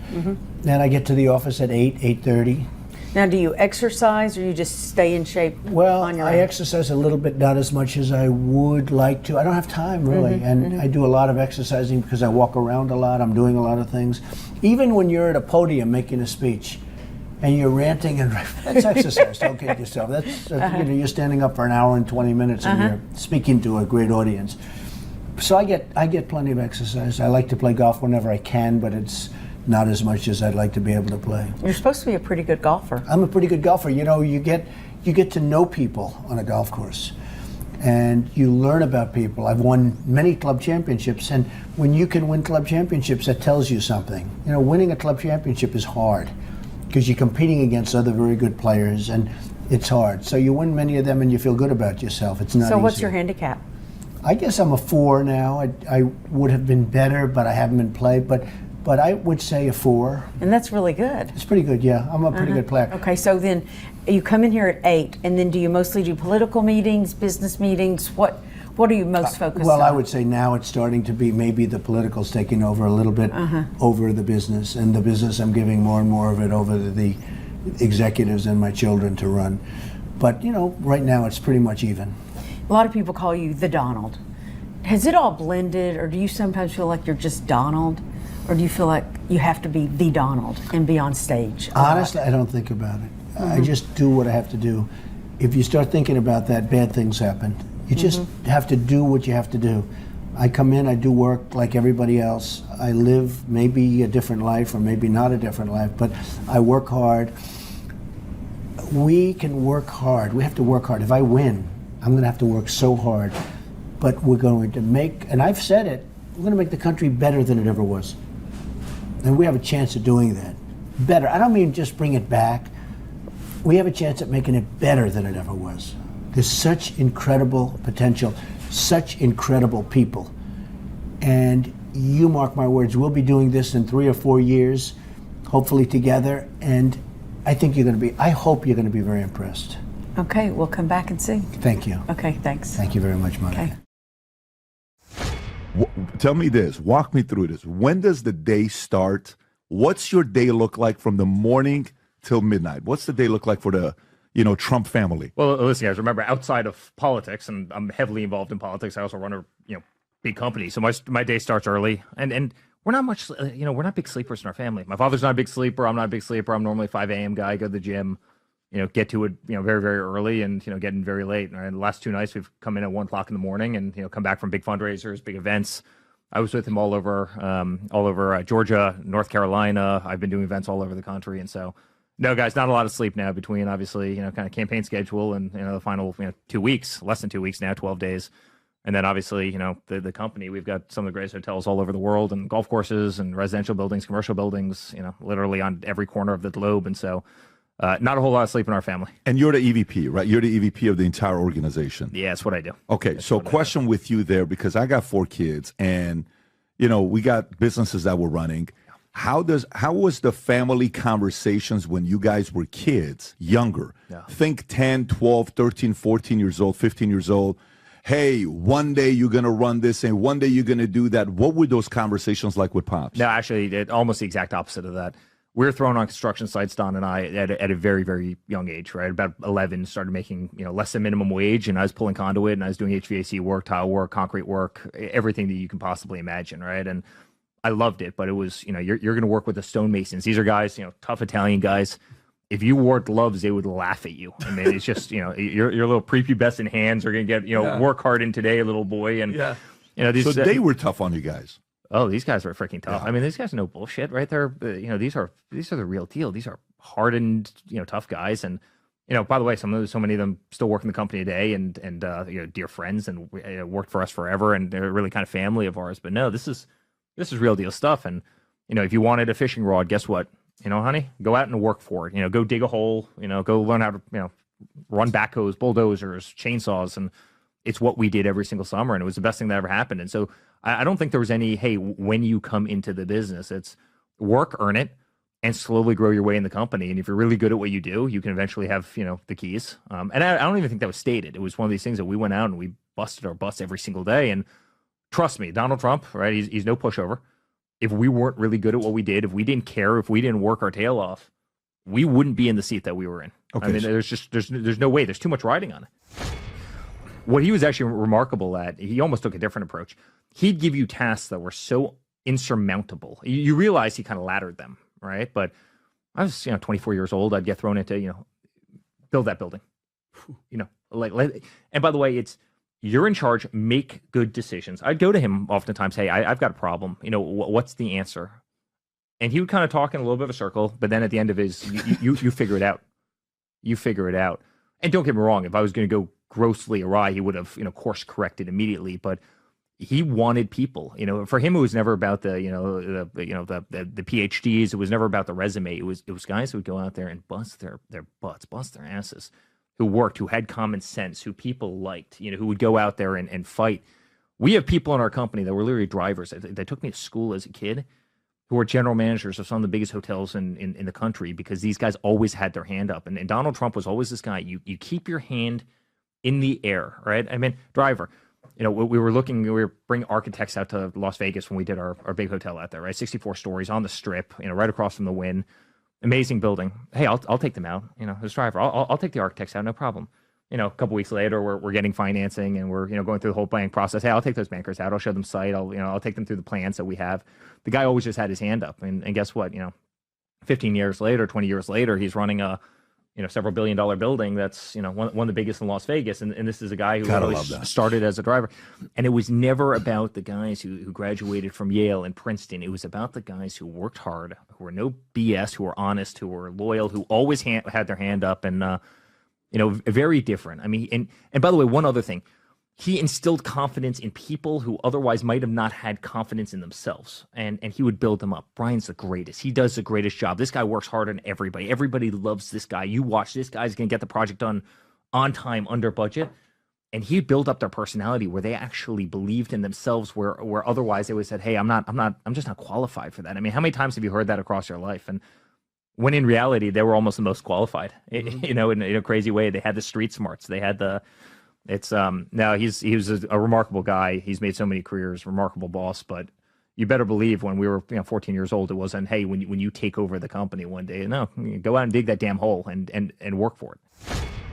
Speaker 6: Then I get to the office at 8:30.
Speaker 11: Now, do you exercise, or you just stay in shape?
Speaker 6: Well, I exercise a little bit, not as much as I would like to. I don't have time, really. And I do a lot of exercising because I walk around a lot. I'm doing a lot of things. Even when you're at a podium making a speech and you're ranting, and that's exercise. Don't kid yourself. That's you're standing up for an hour and 20 minutes and you're speaking to a great audience. So I get plenty of exercise. I like to play golf whenever I can, but it's not as much as I'd like to be able to play.
Speaker 11: You're supposed to be a pretty good golfer.
Speaker 6: I'm a pretty good golfer. You get to know people on a golf course, and you learn about people. I've won many club championships, and when you can win club championships, that tells you something. Winning a club championship is hard because you're competing against other very good players, and it's hard. So you win many of them, and you feel good about yourself. It's not easy.
Speaker 11: So what's your handicap?
Speaker 6: I guess I'm a 4 now. I would have been better, but I haven't been played. But I would say a 4.
Speaker 11: And that's really good.
Speaker 6: It's pretty good, yeah. I'm a pretty good player.
Speaker 11: Okay, so then you come in here at 8, and then do you mostly do political meetings, business meetings? What are you most focused on?
Speaker 6: Well, I would say now it's starting to be maybe the political's taking over a little bit over the business. And the business, I'm giving more and more of it over to the executives and my children to run. But, right now it's pretty much even.
Speaker 11: A lot of people call you the Donald. Has it all blended, or do you sometimes feel like you're just Donald? Or do you feel like you have to be the Donald and be on stage?
Speaker 6: Honestly, I don't think about it. I just do what I have to do. If you start thinking about that, bad things happen. You just have to do what you have to do. I come in, I do work like everybody else. I live maybe a different life or maybe not a different life, but I work hard. We can work hard. We have to work hard. If I win, I'm going to have to work so hard. But we're going to make, and I've said it, we're going to make the country better than it ever was. And we have a chance of doing that. Better. I don't mean just bring it back. We have a chance at making it better than it ever was. There's such incredible potential, such incredible people. And you mark my words, we'll be doing this in 3 or 4 years, hopefully together. And I think I hope you're going to be very impressed.
Speaker 11: Okay, we'll come back and see.
Speaker 6: Thank you.
Speaker 11: Okay, thanks.
Speaker 6: Thank you very much, Monica.
Speaker 11: Okay.
Speaker 12: Tell me this, walk me through this. When does the day start? What's your day look like from the morning till midnight? What's the day look like for the, Trump family?
Speaker 13: Well, listen, guys, remember, outside of politics, and I'm heavily involved in politics, I also run a, big company. So my day starts early, and we're not much, we're not big sleepers in our family. My father's not a big sleeper. I'm not a big sleeper. I'm normally a 5 a.m. guy, go to the gym, get to it, very, very early and, getting very late. And the last 2 nights we've come in at 1 o'clock in the morning and, come back from big fundraisers, big events. I was with him all over Georgia, North Carolina. I've been doing events all over the country. And so, no, guys, not a lot of sleep now between, obviously, kind of campaign schedule and, the final, 2 weeks, less than 2 weeks now, 12 days. And then obviously, the company, we've got some of the greatest hotels all over the world and golf courses and residential buildings, commercial buildings, literally on every corner of the globe. And so, not a whole lot of sleep in our family.
Speaker 12: And you're the EVP, right? You're the EVP of the entire organization.
Speaker 13: Yeah, that's what I do.
Speaker 12: Okay, so question with you there, because I got 4 kids and, we got businesses that we're running. How was the family conversations when you guys were kids, younger? Yeah. Think 10, 12, 13, 14 years old, 15 years old. Hey, one day you're going to run this and one day you're going to do that. What were those conversations like with Pops?
Speaker 13: No, actually, almost the exact opposite of that. We were thrown on construction sites, Don and I, at a very, very young age, right? About 11, started making, less than minimum wage, and I was pulling conduit, and I was doing HVAC work, tile work, concrete work, everything that you can possibly imagine, right? And I loved it, but it was, you're going to work with the stonemasons. These are guys, tough Italian guys. If you wore gloves, they would laugh at you. I mean, it's just, your little prepubescent hands are going to get, work hard in today, little boy. And,
Speaker 12: so they were tough on you guys.
Speaker 13: Oh, these guys were freaking tough. Yeah. I mean, these guys are no bullshit, right? They're, these are the real deal. These are hardened, tough guys. And, by the way, so many of them still work in the company today and dear friends and worked for us forever. And they're really kind of family of ours. But no, this is real deal stuff. And, if you wanted a fishing rod, guess what? Honey, go out and work for it. Go dig a hole, go learn how to, run backhoes, bulldozers, chainsaws. And it's what we did every single summer. And it was the best thing that ever happened. And so I don't think there was any, hey, when you come into the business, it's work, earn it, and slowly grow your way in the company. And if you're really good at what you do, you can eventually have, the keys. And I don't even think that was stated. It was one of these things that we went out and we busted our butts every single day. And trust me, Donald Trump, right? He's no pushover. If we weren't really good at what we did, if we didn't care, if we didn't work our tail off, we wouldn't be in the seat that we were in. Okay. I mean, there's no way. There's too much riding on it. What he was actually remarkable at, he almost took a different approach. He'd give you tasks that were so insurmountable. You realize he kind of laddered them, right? But I was, 24 years old. I'd get thrown into, build that building. And by the way, you're in charge, make good decisions. I'd go to him oftentimes, hey, I've got a problem. What's the answer? And he would kind of talk in a little bit of a circle, but then at the end of his, you figure it out. You figure it out. And don't get me wrong, if I was going to go grossly awry, he would have, course corrected immediately. But he wanted people. For him, it was never about the PhDs. It was never about the resume. It was guys who would go out there and bust their butts, bust their asses, who worked, who had common sense, who people liked, who would go out there and fight. We have people in our company that were literally drivers. They took me to school as a kid, who are general managers of some of the biggest hotels in the country, because these guys always had their hand up. And Donald Trump was always this guy. You keep your hand in the air, right? I mean, driver, we were bringing architects out to Las Vegas when we did our big hotel out there, right? 64 stories on the Strip, right across from the Wynn. Amazing building. Hey, I'll take them out. This driver, I'll take the architects out, no problem. A couple weeks later, we're getting financing and we're going through the whole planning process. Hey, I'll take those bankers out. I'll show them site. I'll take them through the plans that we have. The guy always just had his hand up, and guess what? 15 years later, 20 years later, he's running a several $billion building that's, one of the biggest in Las Vegas. And this is a guy who
Speaker 12: Gotta
Speaker 13: always
Speaker 12: love that.
Speaker 13: started as a driver. And it was never about the guys who graduated from Yale and Princeton. It was about the guys who worked hard, who were no BS, who were honest, who were loyal, who always had their hand up, and, very different. I mean, and by the way, one other thing, he instilled confidence in people who otherwise might have not had confidence in themselves, and he would build them up. Brian's the greatest. He does the greatest job. This guy works harder than everybody. Everybody loves this guy. You watch, this guy's going to get the project done on time, under budget. And he built up their personality where they actually believed in themselves, where otherwise they would have said, hey, I'm just not qualified for that. I mean, how many times have you heard that across your life? And when in reality, they were almost the most qualified, in a crazy way. They had the street smarts. They had now he was a remarkable guy. He's made so many careers, remarkable boss, but you better believe when we were 14 years old, it wasn't, hey, when you take over the company one day, no, go out and dig that damn hole and work for it.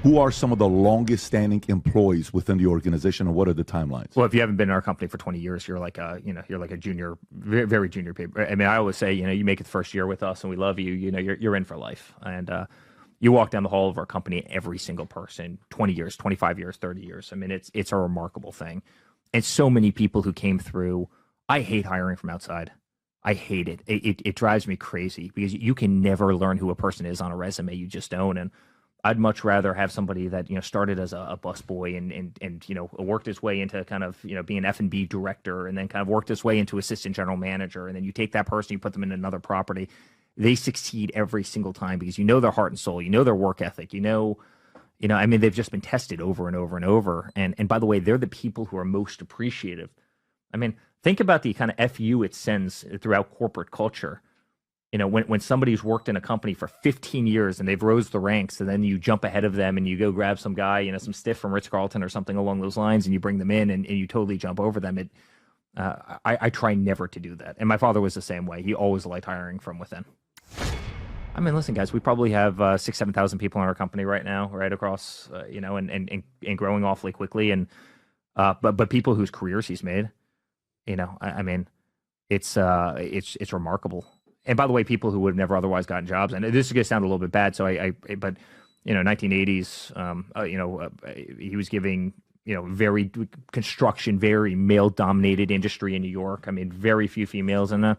Speaker 12: Who are some of the longest standing employees within the organization, and what are the timelines?
Speaker 13: Well, if you haven't been in our company for 20 years, you're like a junior, very, very junior paper. I mean, I always say, you make it the first year with us and we love you, you're in for life. And you walk down the hall of our company, every single person, 20 years, 25 years, 30 years. I mean, it's a remarkable thing. And so many people who came through. I hate hiring from outside. I hate it. It drives me crazy because you can never learn who a person is on a resume. You just don't. And I'd much rather have somebody that started as a busboy and worked his way into kind of being an F&B director, and then kind of worked his way into assistant general manager, and then you take that person, you put them in another property. They succeed every single time because their heart and soul, their work ethic, I mean, they've just been tested over and over and over. And by the way, they're the people who are most appreciative. I mean, think about the kind of FU it sends throughout corporate culture. When somebody's worked in a company for 15 years and they've rose the ranks, and then you jump ahead of them and you go grab some guy, some stiff from Ritz-Carlton or something along those lines, and you bring them in and you totally jump over them. I try never to do that. And my father was the same way. He always liked hiring from within. I mean, listen, guys, we probably have 6,000-7,000 people in our company right now, right across, and growing awfully quickly. And but people whose careers he's made, I mean, it's remarkable. And by the way, people who would have never otherwise gotten jobs, and this is going to sound a little bit bad, so but 1980s, he was giving, very construction, very male-dominated industry in New York. I mean, very few females, and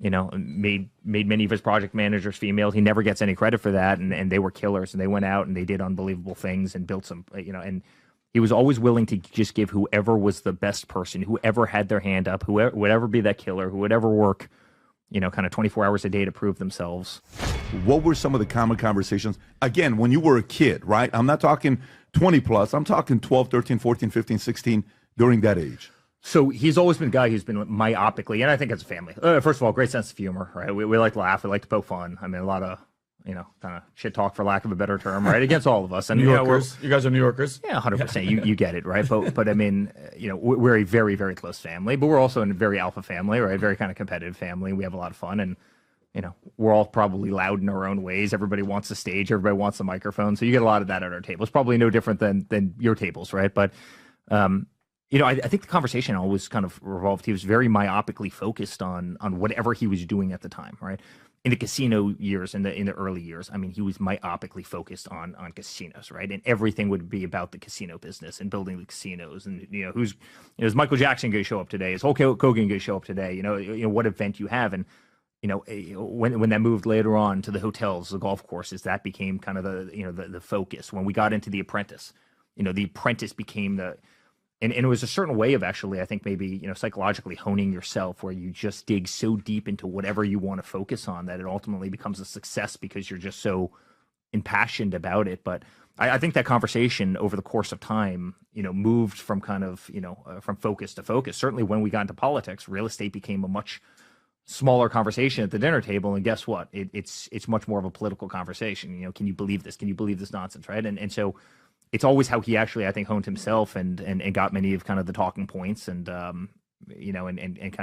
Speaker 13: made many of his project managers female. He never gets any credit for that, and they were killers, and they went out and they did unbelievable things and built some, and he was always willing to just give whoever was the best person, whoever had their hand up, whoever would ever be that killer, who would ever work, kind of 24 hours a day to prove themselves.
Speaker 12: What were some of the common conversations? Again, when you were a kid, right? I'm not talking 20 plus. I'm talking 12, 13, 14, 15, 16, during that age.
Speaker 13: So he's always been a guy who's been myopically, and I think as a family. First of all, great sense of humor, right? We like to laugh. We like to poke fun. I mean, a lot of, kind of shit talk, for lack of a better term, right? Against all of us. And
Speaker 10: New Yorkers. You guys are New Yorkers.
Speaker 13: Yeah, 100%. You get it, right? But I mean, we're a very, very close family, but we're also a very alpha family, right? Very kind of competitive family. We have a lot of fun, and we're all probably loud in our own ways. Everybody wants the stage. Everybody wants the microphone. So you get a lot of that at our table. It's probably no different than your tables, right? But I think the conversation always kind of revolved. He was very myopically focused on whatever he was doing at the time, right? In the casino years, in the early years, I mean, he was myopically focused on casinos, right? And everything would be about the casino business and building the casinos. And is Michael Jackson going to show up today? Is Hulk Hogan going to show up today? What event you have, and when that moved later on to the hotels, the golf courses, that became kind of the focus. When we got into The Apprentice, The Apprentice became the. And it was a certain way of actually, I think, maybe, psychologically honing yourself, where you just dig so deep into whatever you want to focus on that it ultimately becomes a success because you're just so impassioned about it. But I think that conversation over the course of time, moved from kind of, from focus to focus. Certainly when we got into politics, real estate became a much smaller conversation at the dinner table. And guess what? It's much more of a political conversation. Can you believe this? Can you believe this nonsense, right? And so it's always how he actually, I think, honed himself and got many of kind of the talking points and kind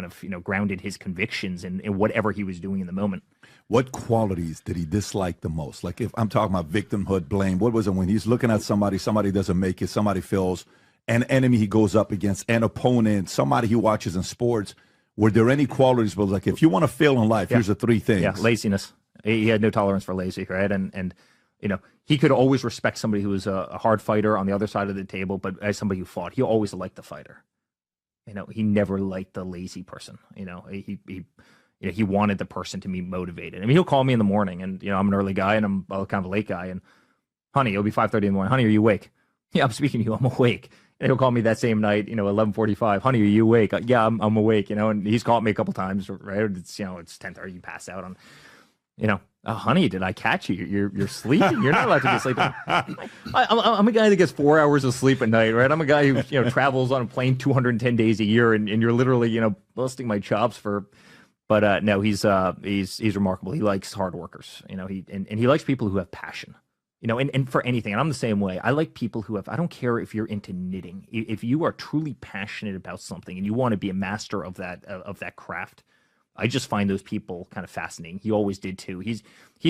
Speaker 13: of, grounded his convictions in whatever he was doing in the moment.
Speaker 12: What qualities did he dislike the most? Like, if I'm talking about victimhood, blame, what was it when he's looking at somebody doesn't make it, somebody feels an enemy he goes up against, an opponent, somebody he watches in sports? Were there any qualities where, like, if you want to fail in life, here's the three things?
Speaker 13: Yeah, laziness. He had no tolerance for lazy, right? And he could always respect somebody who was a hard fighter on the other side of the table, but as somebody who fought, he always liked the fighter. He never liked the lazy person. He wanted the person to be motivated. I mean, he'll call me in the morning, and I'm an early guy, and I'm kind of a late guy, and honey, it'll be 5:30 in the morning. Honey, are you awake? Yeah, I'm speaking to you. I'm awake. And he'll call me that same night, 11:45. Honey, are you awake? Yeah, I'm awake. And he's called me a couple times, right? It's 10:30. You pass out on, oh, honey, did I catch you? You're sleeping. You're not allowed to be sleeping. I'm a guy that gets 4 hours of sleep at night, right? I'm a guy who travels on a plane 210 days a year, and you're literally busting my chops for. But no, he's remarkable. He likes hard workers, he likes people who have passion. And for anything, and I'm the same way. I like people who have, I don't care if you're into knitting. If you are truly passionate about something and you want to be a master of that craft, I just find those people kind of fascinating. He always did too. He's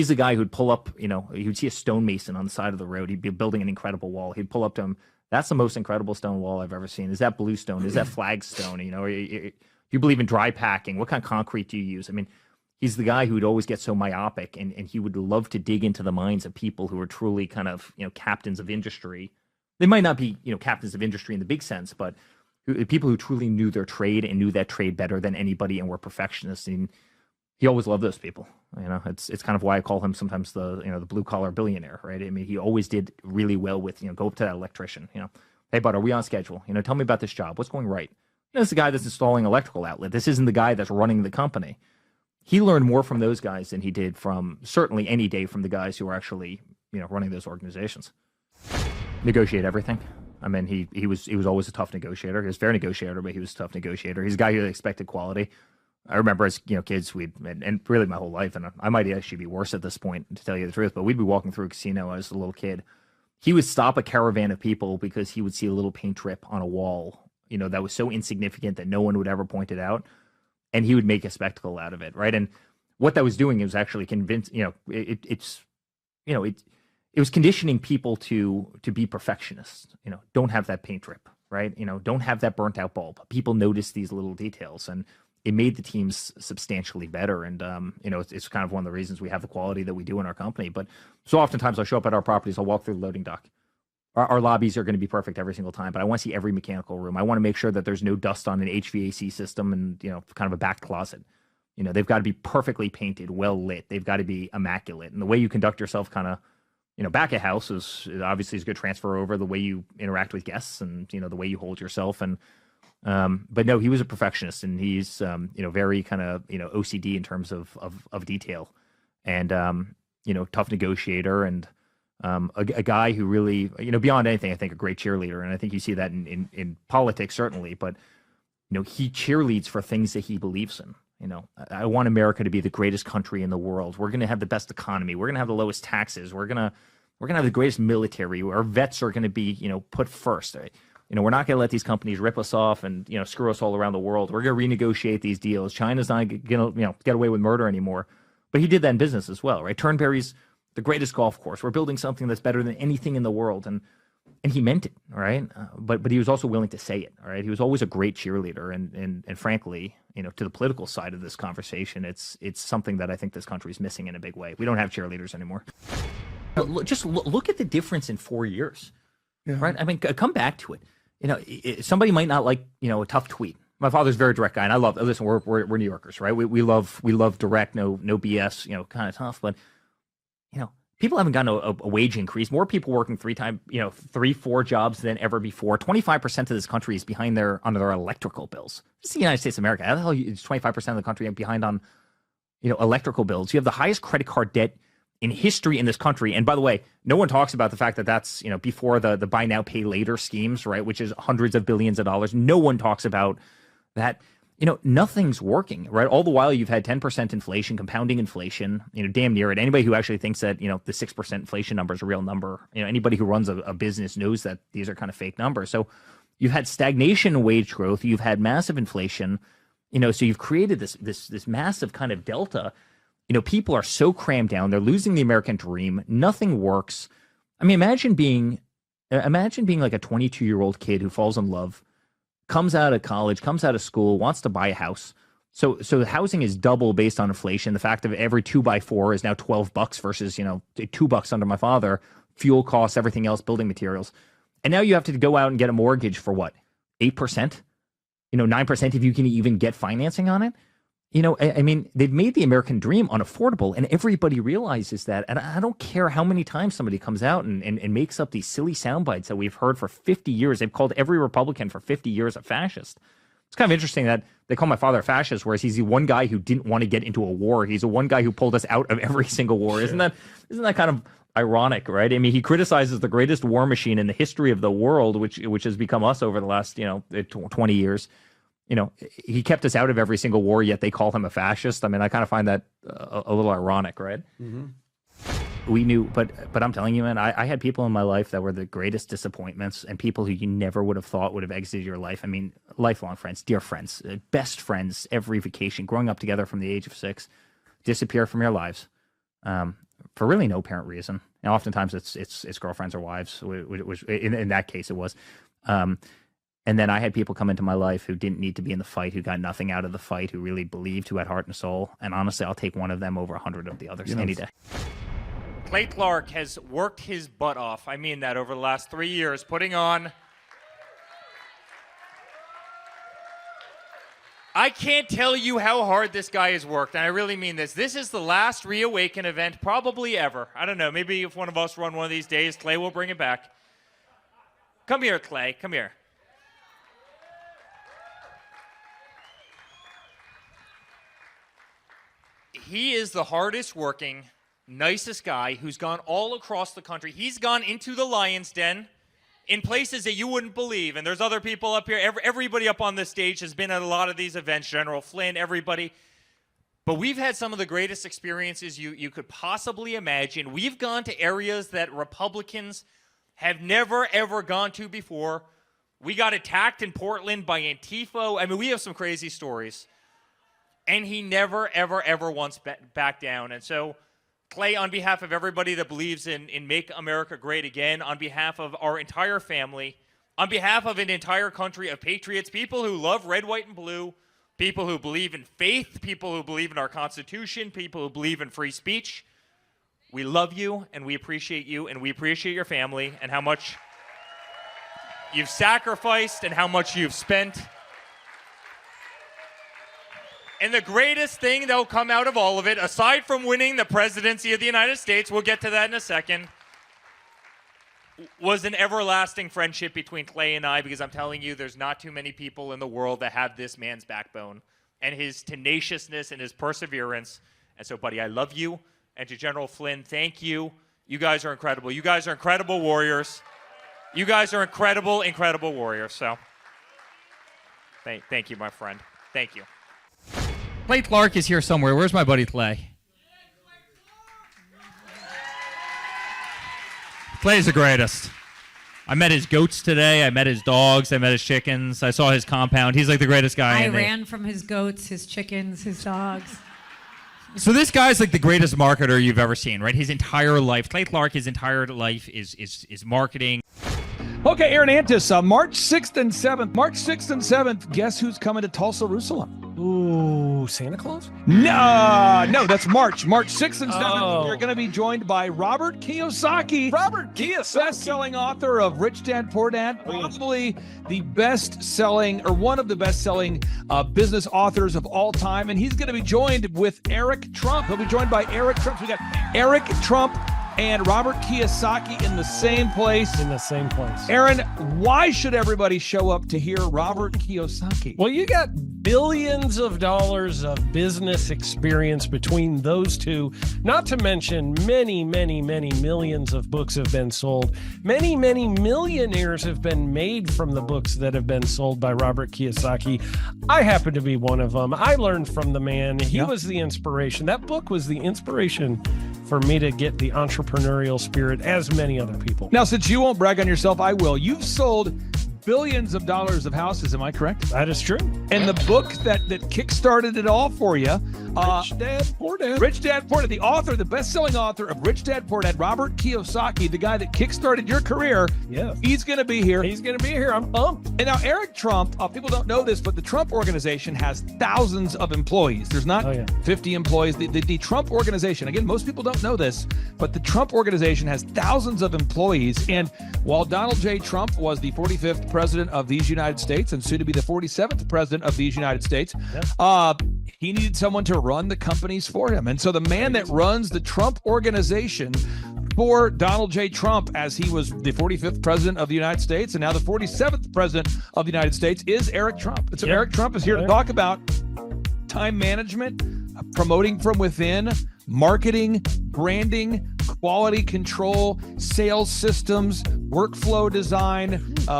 Speaker 13: the guy who'd pull up, he would see a stonemason on the side of the road. He'd be building an incredible wall. He'd pull up to him. That's the most incredible stone wall I've ever seen. Is that bluestone? Is that flagstone? Do you believe in dry packing? What kind of concrete do you use? I mean, he's the guy who would always get so myopic, and he would love to dig into the minds of people who are truly kind of, captains of industry. They might not be, captains of industry in the big sense, but people who truly knew their trade and knew that trade better than anybody and were perfectionists. And he always loved those people. It's kind of why I call him sometimes the blue collar billionaire, right? I mean, he always did really well with, go up to that electrician, hey, bud, are we on schedule? Tell me about this job. What's going right? This is the guy that's installing electrical outlet. This isn't the guy that's running the company. He learned more from those guys than he did from certainly any day from the guys who are actually, running those organizations. Negotiate everything. I mean, he was always a tough negotiator. He was a fair negotiator, but he was a tough negotiator. He's a guy who expected quality. I remember as kids, and really my whole life, and I might actually be worse at this point, to tell you the truth, but we'd be walking through a casino as a little kid. He would stop a caravan of people because he would see a little paint trip on a wall, that was so insignificant that no one would ever point it out. And he would make a spectacle out of it, right? And what that was doing was actually it was conditioning people to be perfectionists. Don't have that paint drip, right? Don't have that burnt out bulb. People notice these little details, and it made the teams substantially better. And it's kind of one of the reasons we have the quality that we do in our company. But so oftentimes I'll show up at our properties, I'll walk through the loading dock. Our lobbies are going to be perfect every single time, but I want to see every mechanical room. I want to make sure that there's no dust on an HVAC system and, kind of a back closet. They've got to be perfectly painted, well lit. They've got to be immaculate. And the way you conduct yourself kind of, back at house is obviously a good transfer over the way you interact with guests and, the way you hold yourself. And, but no, he was a perfectionist, and he's, very kind of, OCD in terms of detail, and, tough negotiator, and, a guy who really, beyond anything, I think a great cheerleader. And I think you see that in politics, certainly, but, he cheerleads for things that he believes in. I want America to be the greatest country in the world. We're going to have the best economy. We're going to have the lowest taxes. We're going to have the greatest military. Our vets are going to be, put first. We're not going to let these companies rip us off and, screw us all around the world. We're going to renegotiate these deals. China's not going to, get away with murder anymore. But he did that in business as well, right? Turnberry's the greatest golf course. We're building something that's better than anything in the world. And he meant it, right? But he was also willing to say it, all right? He was always a great cheerleader. And frankly, to the political side of this conversation, it's something that I think this country is missing in a big way. We don't have cheerleaders anymore. Just look at the difference in 4 years, right? I mean, come back to it. Somebody might not like, a tough tweet. My father's a very direct guy, and I love. Listen, we're New Yorkers, right? We love direct, no BS, kind of tough. But people haven't gotten a wage increase. More people working 3-4 jobs than ever before. 25% of this country is behind on their electrical bills. This is the United States of America. How the hell is 25% of the country behind on electrical bills? You have the highest credit card debt in history in this country. And by the way, no one talks about the fact that that's, before the buy now, pay later schemes, right? Which is hundreds of billions of dollars. No one talks about that. Nothing's working, right? All the while you've had 10% inflation, compounding inflation, damn near it. Anybody who actually thinks that, the 6% inflation number is a real number, anybody who runs a business knows that these are kind of fake numbers. So you've had stagnation in wage growth. You've had massive inflation, so you've created this massive kind of delta. People are so crammed down. They're losing the American dream. Nothing works. I mean, imagine being like a 22-year-old kid who falls in love, comes out of college, comes out of school, wants to buy a house, So housing is double based on inflation. The fact of every 2x4 is now $12 versus, $2 under my father. Fuel costs, everything else, building materials. And now you have to go out and get a mortgage for what? 8%? 9% if you can even get financing on it. I mean, they've made the American dream unaffordable, and everybody realizes that. And I don't care how many times somebody comes out and makes up these silly sound bites that we've heard for 50 years. They've called every Republican for 50 years a fascist. It's kind of interesting that they call my father a fascist, whereas he's the one guy who didn't want to get into a war. He's the one guy who pulled us out of every single war. Sure. Isn't that kind of ironic, right? I mean, he criticizes the greatest war machine in the history of the world, which has become us over the last 20 years. He kept us out of every single war, yet they call him a fascist. I mean, I kind of find that a little ironic, right? Mm-hmm. We knew, but I'm telling you, man, I had people in my life that were the greatest disappointments, and people who you never would have thought would have exited your life. I mean, lifelong friends, dear friends, best friends, every vacation, growing up together from the age of 6, disappear from your lives for really no apparent reason. And oftentimes it's girlfriends or wives, which in that case it was. And then I had people come into my life who didn't need to be in the fight, who got nothing out of the fight, who really believed, who had heart and soul. And honestly, I'll take one of them over 100 of the others any day.
Speaker 14: Clay Clark has worked his butt off. I mean that over the last 3 years, putting on... I can't tell you how hard this guy has worked, and I really mean this. This is the last Reawaken event probably ever. I don't know, maybe if one of us run one of these days, Clay will bring it back. Come here, Clay, come here. He is the hardest working, nicest guy who's gone all across the country. He's gone into the Lion's Den in places that you wouldn't believe. And there's other people up here. Everybody up on this stage has been at a lot of these events, General Flynn, everybody. But we've had some of the greatest experiences you could possibly imagine. We've gone to areas that Republicans have never, ever gone to before. We got attacked in Portland by Antifa. I mean, we have some crazy stories. And he never, ever, ever once backed down. And so, Clay, on behalf of everybody that believes in Make America Great Again, on behalf of our entire family, on behalf of an entire country of patriots, people who love red, white, and blue, people who believe in faith, people who believe in our Constitution, people who believe in free speech, we love you, and we appreciate you, and we appreciate your family, and how much you've sacrificed, and how much you've spent. And the greatest thing that will come out of all of it, aside from winning the presidency of the United States, we'll get to that in a second, was an everlasting friendship between Clay and I, because I'm telling you, there's not too many people in the world that have this man's backbone and his tenaciousness and his perseverance. And so, buddy, I love you. And to General Flynn, thank you. You guys are incredible. You guys are incredible warriors. You guys are incredible, incredible warriors. So thank you, my friend. Thank you.
Speaker 15: Clay Clark is here somewhere. Where's my buddy Clay? Clay's the greatest. I met his goats today. I met his dogs. I met his chickens. I saw his compound. He's like the greatest guy.
Speaker 16: I ran from his goats, his chickens, his dogs.
Speaker 15: So this guy's like the greatest marketer you've ever seen, right? His entire life, Clay Clark, his entire life is marketing.
Speaker 7: Okay, Aaron Antis, March 6th and 7th. March 6th and 7th, guess who's coming to Tulsa, Jerusalem?
Speaker 17: Ooh, Santa Claus?
Speaker 7: No, that's March. March 6th and 7th. We're going to be joined by Robert Kiyosaki.
Speaker 17: Robert Kiyosaki.
Speaker 7: Best-selling author of Rich Dad, Poor Dad. Probably the best-selling, or one of the best-selling business authors of all time. And he's going to be joined with Eric Trump. He'll be joined by Eric Trump. So we got Eric Trump and Robert Kiyosaki in the same place. Aaron, why should everybody show up to hear Robert Kiyosaki?
Speaker 17: Well, you got billions of dollars of business experience between those two, not to mention many, many, many millions of books have been sold. Many, many millionaires have been made from the books that have been sold by Robert Kiyosaki. I happen to be one of them. I learned from the man. He was the inspiration. That book was the inspiration for me to get the entrepreneurial spirit, as many other people.
Speaker 7: Now, since you won't brag on yourself, I will. You've sold billions of dollars of houses. Am I correct?
Speaker 17: That is true.
Speaker 7: And the book that kickstarted it all for you,
Speaker 17: Rich Dad, Poor Dad.
Speaker 7: Rich Dad, Poor Dad, the author, the best-selling author of Rich Dad, Poor Dad, Robert Kiyosaki, the guy that kickstarted your career.
Speaker 17: Yeah.
Speaker 7: He's going to be here.
Speaker 17: He's going to be here. I'm pumped.
Speaker 7: And now Eric Trump, people don't know this, but the Trump organization has thousands of employees. There's not 50 employees. The Trump organization, again, most people don't know this, but the Trump organization has thousands of employees. And while Donald J. Trump was the 45th president of these United States and soon to be the 47th president of these United States, he needed someone to run the companies for him. And so the man that runs the Trump organization for Donald J. Trump, as he was the 45th president of the United States and now the 47th president of the United States, is Eric Trump. And so Eric Trump is here to talk about time management, promoting from within, marketing, branding, quality control, sales systems, workflow design,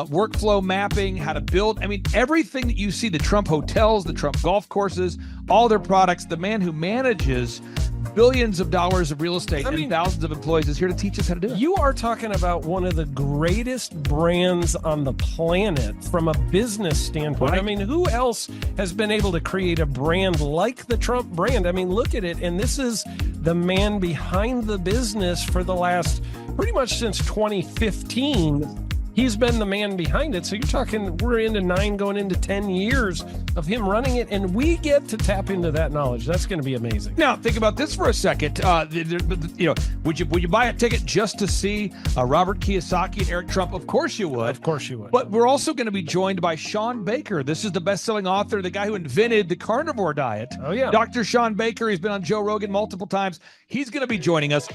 Speaker 7: workflow mapping, how to build. I mean, everything that you see, the Trump hotels, the Trump golf courses, all their products, the man who manages billions of dollars of real estate and thousands of employees is here to teach us how to do it.
Speaker 17: You are talking about one of the greatest brands on the planet from a business standpoint.
Speaker 7: Right.
Speaker 17: I mean, who else has been able to create a brand like the Trump brand? I mean, look at it. And this is the man behind the business for the last pretty much since 2015. He's been the man behind it. So you're talking, we're into 9 going into 10 years of him running it, and we get to tap into that knowledge. That's going to be amazing.
Speaker 7: Now, think about this for a second. Would you buy a ticket just to see Robert Kiyosaki and Eric Trump? Of course you would.
Speaker 17: Of course you would.
Speaker 7: But we're also going to be joined by Sean Baker. This is the best-selling author, the guy who invented the carnivore diet.
Speaker 17: Oh, yeah.
Speaker 7: Dr. Sean Baker. He's been on Joe Rogan multiple times. He's going to be joining us.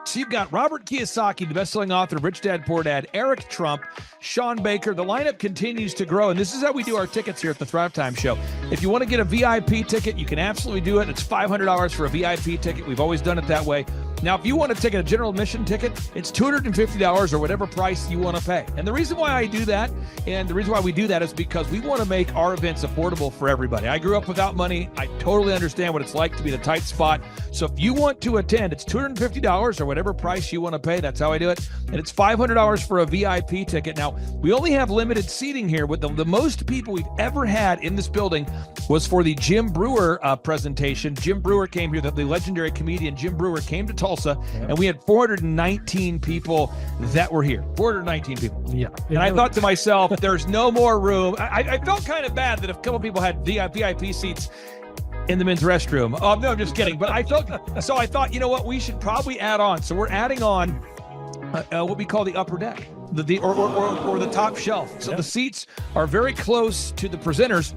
Speaker 7: So you've got Robert Kiyosaki, the best-selling author of Rich Dad, Poor Dad, Eric Trump, Sean Baker. The lineup continues to grow, and this is how we do our tickets here at the Thrivetime Show. If you want to get a VIP ticket, you can absolutely do it. It's $500 for a VIP ticket. We've always done it that way. Now, if you want to take a general admission ticket, it's $250 or whatever price you want to pay. And the reason why I do that, and the reason why we do that is because we want to make our events affordable for everybody. I grew up without money. I totally understand what it's like to be in a tight spot. So if you want to attend, it's $250 or whatever price you want to pay. That's how I do it. And it's $500 for a VIP ticket. Now, we only have limited seating here. With the most people we've ever had in this building was for the Jim Brewer presentation. Jim Brewer came here, the legendary comedian Jim Brewer came to Tulsa, and we had 419 people that were here. 419 people.
Speaker 17: Yeah.
Speaker 7: And I thought to myself, there's no more room. I felt kind of bad that a couple people had VIP seats in the men's restroom. Oh, no, I'm just kidding. But I thought, you know what, we should probably add on. So we're adding on what we call the upper deck, or the top shelf. So the seats are very close to the presenters,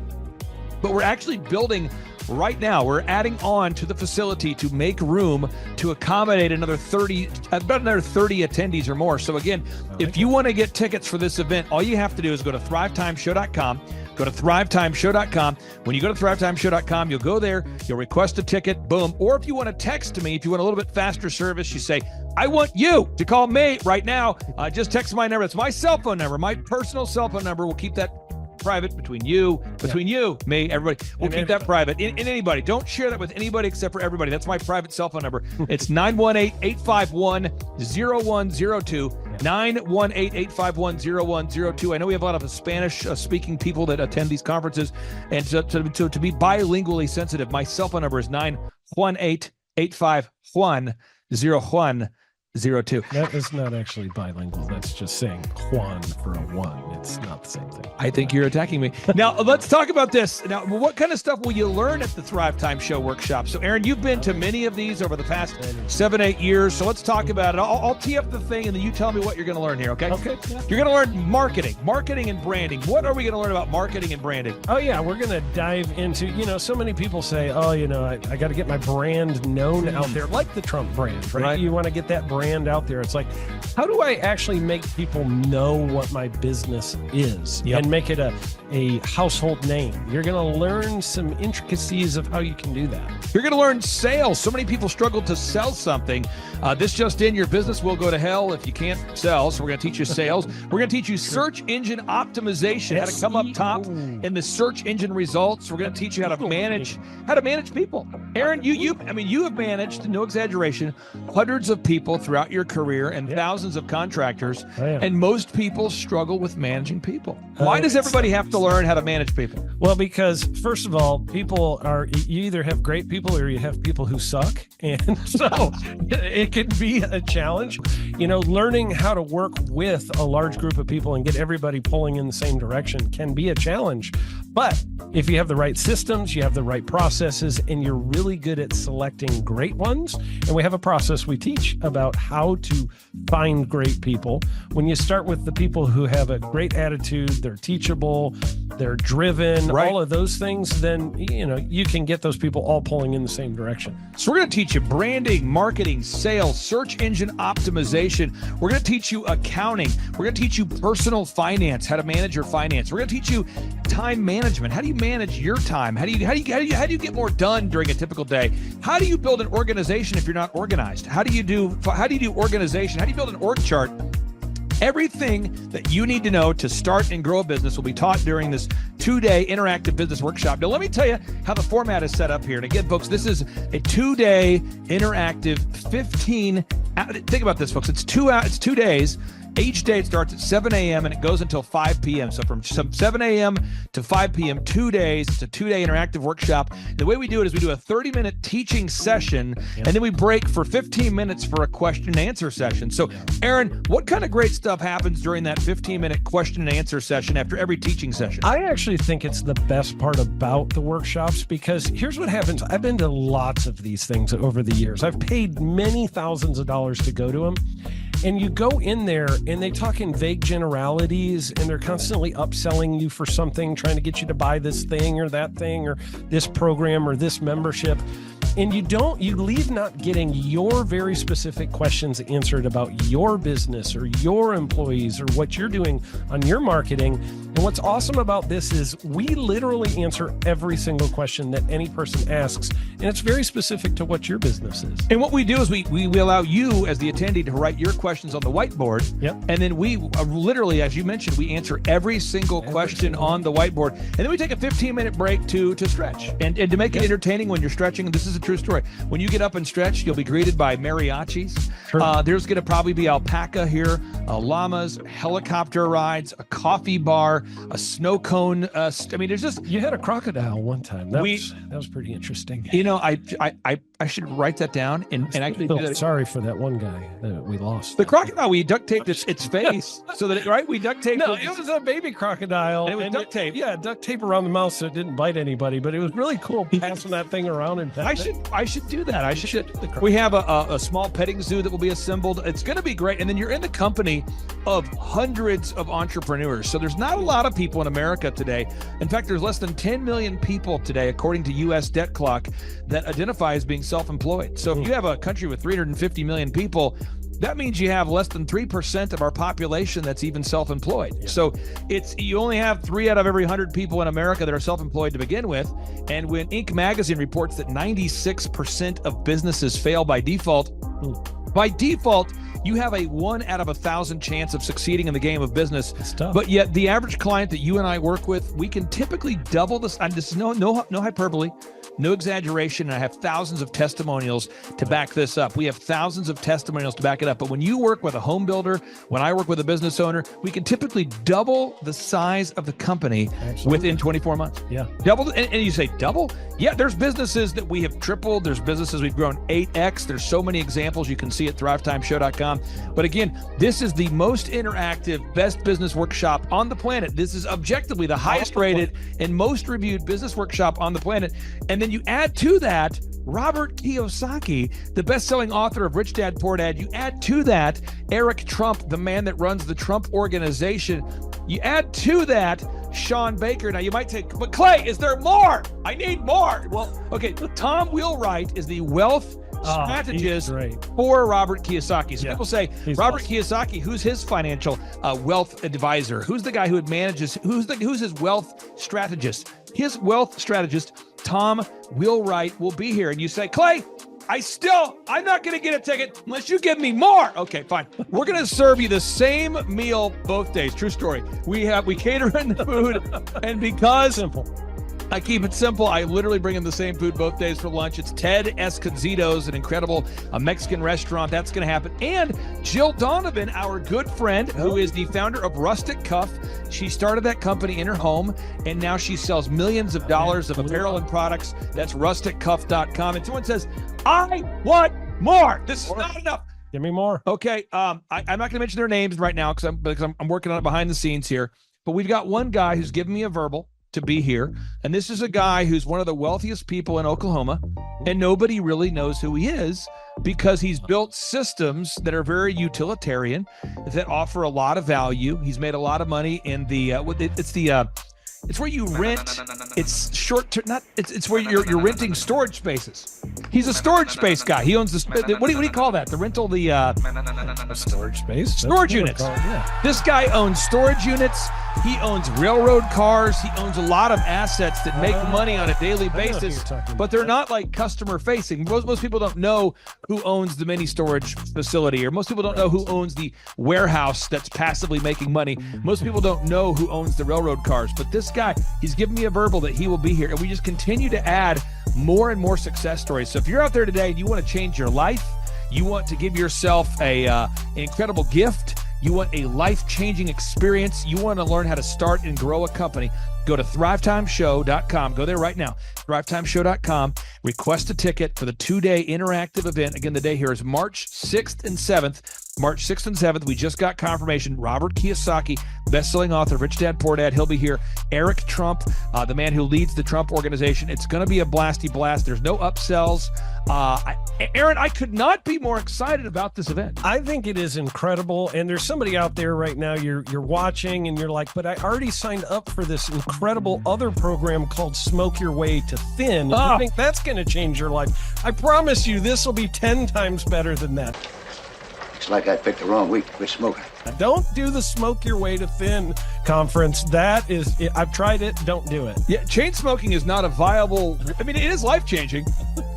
Speaker 7: but we're actually building right now. We're adding on to the facility to make room to accommodate about another 30 attendees or more. So again, if you want to get tickets for this event, all you have to do is go to thrivetimeshow.com. Go to thrivetimeshow.com. When you go to thrivetimeshow.com, you'll go there, you'll request a ticket, boom. Or if you want to text me, if you want a little bit faster service, you say, I want you to call me right now. Just text my number. It's my cell phone number, my personal cell phone number. We'll keep that private between you, me, everybody. We'll keep that private. And anybody, don't share that with anybody except for everybody. That's my private cell phone number. It's 918-851-0102. 918-851-0102. I know we have a lot of Spanish-speaking people that attend these conferences, and to be bilingually sensitive, my cell phone number is 918-851-0102.
Speaker 17: That is not actually bilingual. That's just saying Juan for a one. It's not the same thing.
Speaker 7: I think you're attacking me. Now, let's talk about this. Now, what kind of stuff will you learn at the Thrivetime Show workshop? So, Aaron, you've been to many of these over the past 7-8 years. So let's talk about it. I'll tee up the thing, and then you tell me what you're going to learn here, okay?
Speaker 17: Okay.
Speaker 7: You're going to learn marketing and branding. What are we going to learn about marketing and branding?
Speaker 17: Oh, yeah. We're going to dive into, so many people say, I got to get my brand known out there, like the Trump brand, right? You want to get that brand out there. It's like, how do I actually make people know what my business is and make it a household name? You're going to learn some intricacies of how you can do that.
Speaker 7: You're going to learn sales. So many people struggle to sell something. This just in, your business will go to hell if you can't sell. So we're going to teach you sales. We're going to teach you search engine optimization, how to come up top in the search engine results. We're going to teach you how to manage people. Aaron, you have managed, no exaggeration, hundreds of people throughout your career and thousands of contractors, and most people struggle with managing people. Why does everybody have to learn how to manage people?
Speaker 17: Well, because first of all, you either have great people or you have people who suck. And so it can be a challenge. Learning how to work with a large group of people and get everybody pulling in the same direction can be a challenge. But if you have the right systems, you have the right processes, and you're really good at selecting great ones, and we have a process we teach about how to find great people. When you start with the people who have a great attitude, they're teachable, they're driven, all of those things, then, you can get those people all pulling in the same direction.
Speaker 7: So we're going to teach you branding, marketing, sales, search engine optimization. We're going to teach you accounting. We're going to teach you personal finance, how to manage your finance. We're going to teach you time management. How do you manage your time? How do you get more done during a typical day? How do you build an organization if you're not organized? How do you do organization? How do you build an org chart? Everything that you need to know to start and grow a business will be taught during this 2-day interactive business workshop. Now, let me tell you how the format is set up here. And again, folks, this is a 2-day interactive 15. Think about this, folks. It's 2 days. Each day it starts at 7 a.m. and it goes until 5 p.m. So from 7 a.m. to 5 p.m., 2 days. It's a 2-day interactive workshop. The way we do it is we do a 30-minute teaching session, and then we break for 15 minutes for a question and answer session. So, Aaron, what kind of great stuff happens during that 15-minute question and answer session after every teaching session?
Speaker 17: I actually think it's the best part about the workshops, because here's what happens. I've been to lots of these things over the years. I've paid many thousands of dollars to go to them. And you go in there and they talk in vague generalities, and they're constantly upselling you for something, trying to get you to buy this thing or that thing or this program or this membership. And you leave not getting your very specific questions answered about your business or your employees or what you're doing on your marketing. And what's awesome about this is we literally answer every single question that any person asks, and it's very specific to what your business is.
Speaker 7: And what we do is we allow you as the attendee to write your questions on the whiteboard.
Speaker 17: Yep.
Speaker 7: And then we literally, as you mentioned, we answer every single question on the whiteboard. And then we take a 15-minute break to stretch and to make it entertaining when you're stretching. And this is a true story. When you get up and stretch, you'll be greeted by mariachis. There's going to probably be alpaca here, llamas, helicopter rides, a coffee bar, a snow cone. There's just...
Speaker 17: You had a crocodile one time. That was pretty interesting.
Speaker 7: I should write that down. And I
Speaker 17: feel sorry for that one guy that we lost.
Speaker 7: The crocodile, we duct taped its face so that we duct taped.
Speaker 17: No, it was a baby crocodile.
Speaker 7: And it was duct tape.
Speaker 17: Yeah, duct tape around the mouth so it didn't bite anybody. But it was really cool passing that thing around and
Speaker 7: I should do that. We have a small petting zoo that will be assembled. It's going to be great. And then you're in the company of hundreds of entrepreneurs. So there's not a lot of people in America today. In fact, there's less than 10 million people today, according to U.S. Debt Clock, that identify as being self-employed. So if you have a country with 350 million people, that means you have less than 3% of our population that's even self-employed. Yeah. So you only have 3 out of every 100 people in America that are self-employed to begin with. And when Inc. magazine reports that 96% of businesses fail by default, you have a 1 out of 1,000 chance of succeeding in the game of business. But yet the average client that you and I work with, we can typically double this. And this is no hyperbole, no exaggeration. And I have thousands of testimonials to back this up. We have thousands of testimonials to back it up. But when you work with a home builder, when I work with a business owner, we can typically double the size of the company within 24 months.
Speaker 17: Yeah.
Speaker 7: Double. And you say double? Yeah, there's businesses that we have tripled. There's businesses we've grown 8x. There's so many examples you can see at thrivetimeshow.com. But again, this is the most interactive, best business workshop on the planet. This is objectively the highest rated and most reviewed business workshop on the planet. And then you add to that Robert Kiyosaki, the best-selling author of Rich Dad, Poor Dad. You add to that Eric Trump, the man that runs the Trump Organization. You add to that Sean Baker. Now you might say, but Clay, is there more? I need more. Well, okay, Tom Wheelwright is the wealth strategist for Robert Kiyosaki. So people say, Robert Kiyosaki, who's his financial wealth advisor? Who's the guy who manages, who's his wealth strategist? His wealth strategist, Tom Wheelwright, will be here. And you say, Clay, I'm not going to get a ticket unless you give me more. Okay, fine. We're going to serve you the same meal both days. True story. We cater in the food, and because I keep it simple. I literally bring him the same food both days for lunch. It's Ted Escondido's, an incredible Mexican restaurant. That's going to happen. And Jill Donovan, our good friend, who is the founder of Rustic Cuff. She started that company in her home, and now she sells millions of dollars of apparel and products. That's rusticcuff.com. And someone says, I want more. This is not enough.
Speaker 17: Give me more.
Speaker 7: Okay. I'm not going to mention their names right now because I'm working on it behind the scenes here. But we've got one guy who's given me a verbal to be here. And this is a guy who's one of the wealthiest people in Oklahoma, and nobody really knows who he is because he's built systems that are very utilitarian, that offer a lot of value. He's made a lot of money in the it's where you rent. It's short term. It's where you're renting storage spaces. He's a storage space guy. He owns what do you call that? The rental, a
Speaker 17: storage space.
Speaker 7: Storage units. This guy owns storage units. He owns railroad cars. He owns a lot of assets that make money on a daily basis, but they're not like customer facing. Most people don't know who owns the mini storage facility, or most people don't know who owns the warehouse that's passively making money. Most people don't know who owns the railroad cars, but this guy, he's given me a verbal that he will be here, and we just continue to add more and more success stories. So if you're out there today and you want to change your life, you want to give yourself an incredible gift, you want a life-changing experience, you want to learn how to start and grow a company, go to thrivetimeshow.com. Go there right now, thrivetimeshow.com. Request a ticket for the 2-day interactive event. Again, the day here is March 6th and 7th. March 6th and 7th, we just got confirmation. Robert Kiyosaki, best-selling author, Rich Dad, Poor Dad, he'll be here. Eric Trump, the man who leads the Trump Organization. It's going to be a blasty blast. There's no upsells. Aaron, I could not be more excited about this event.
Speaker 17: I think it is incredible. And there's somebody out there right now, you're watching and you're like, but I already signed up for this incredible other program called Smoke Your Way to Thin. I think that's going to change your life. I promise you this will be 10 times better than that.
Speaker 6: Looks like I picked the wrong week to quit smoking.
Speaker 17: Don't do the Smoke Your Way to Thin conference. That is, I've tried it. Don't do it.
Speaker 7: Yeah, chain smoking is not a viable. I mean, it is life-changing.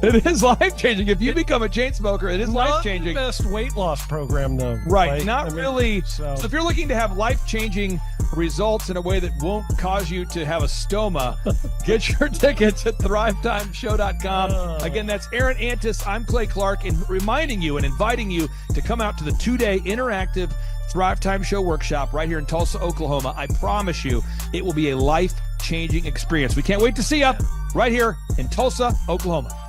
Speaker 7: It is life-changing. If you become a chain smoker, it is life-changing.
Speaker 17: Not the best weight loss program, though.
Speaker 7: Right. Really. So if you're looking to have life-changing results in a way that won't cause you to have a stoma, get your tickets at thrivetimeshow.com. Again, that's Aaron Antis. I'm Clay Clark, and reminding you and inviting you to come out to the 2-day interactive Thrive Time Show workshop right here in Tulsa, Oklahoma. I promise you it will be a life-changing experience. We can't wait to see you right here in Tulsa, Oklahoma.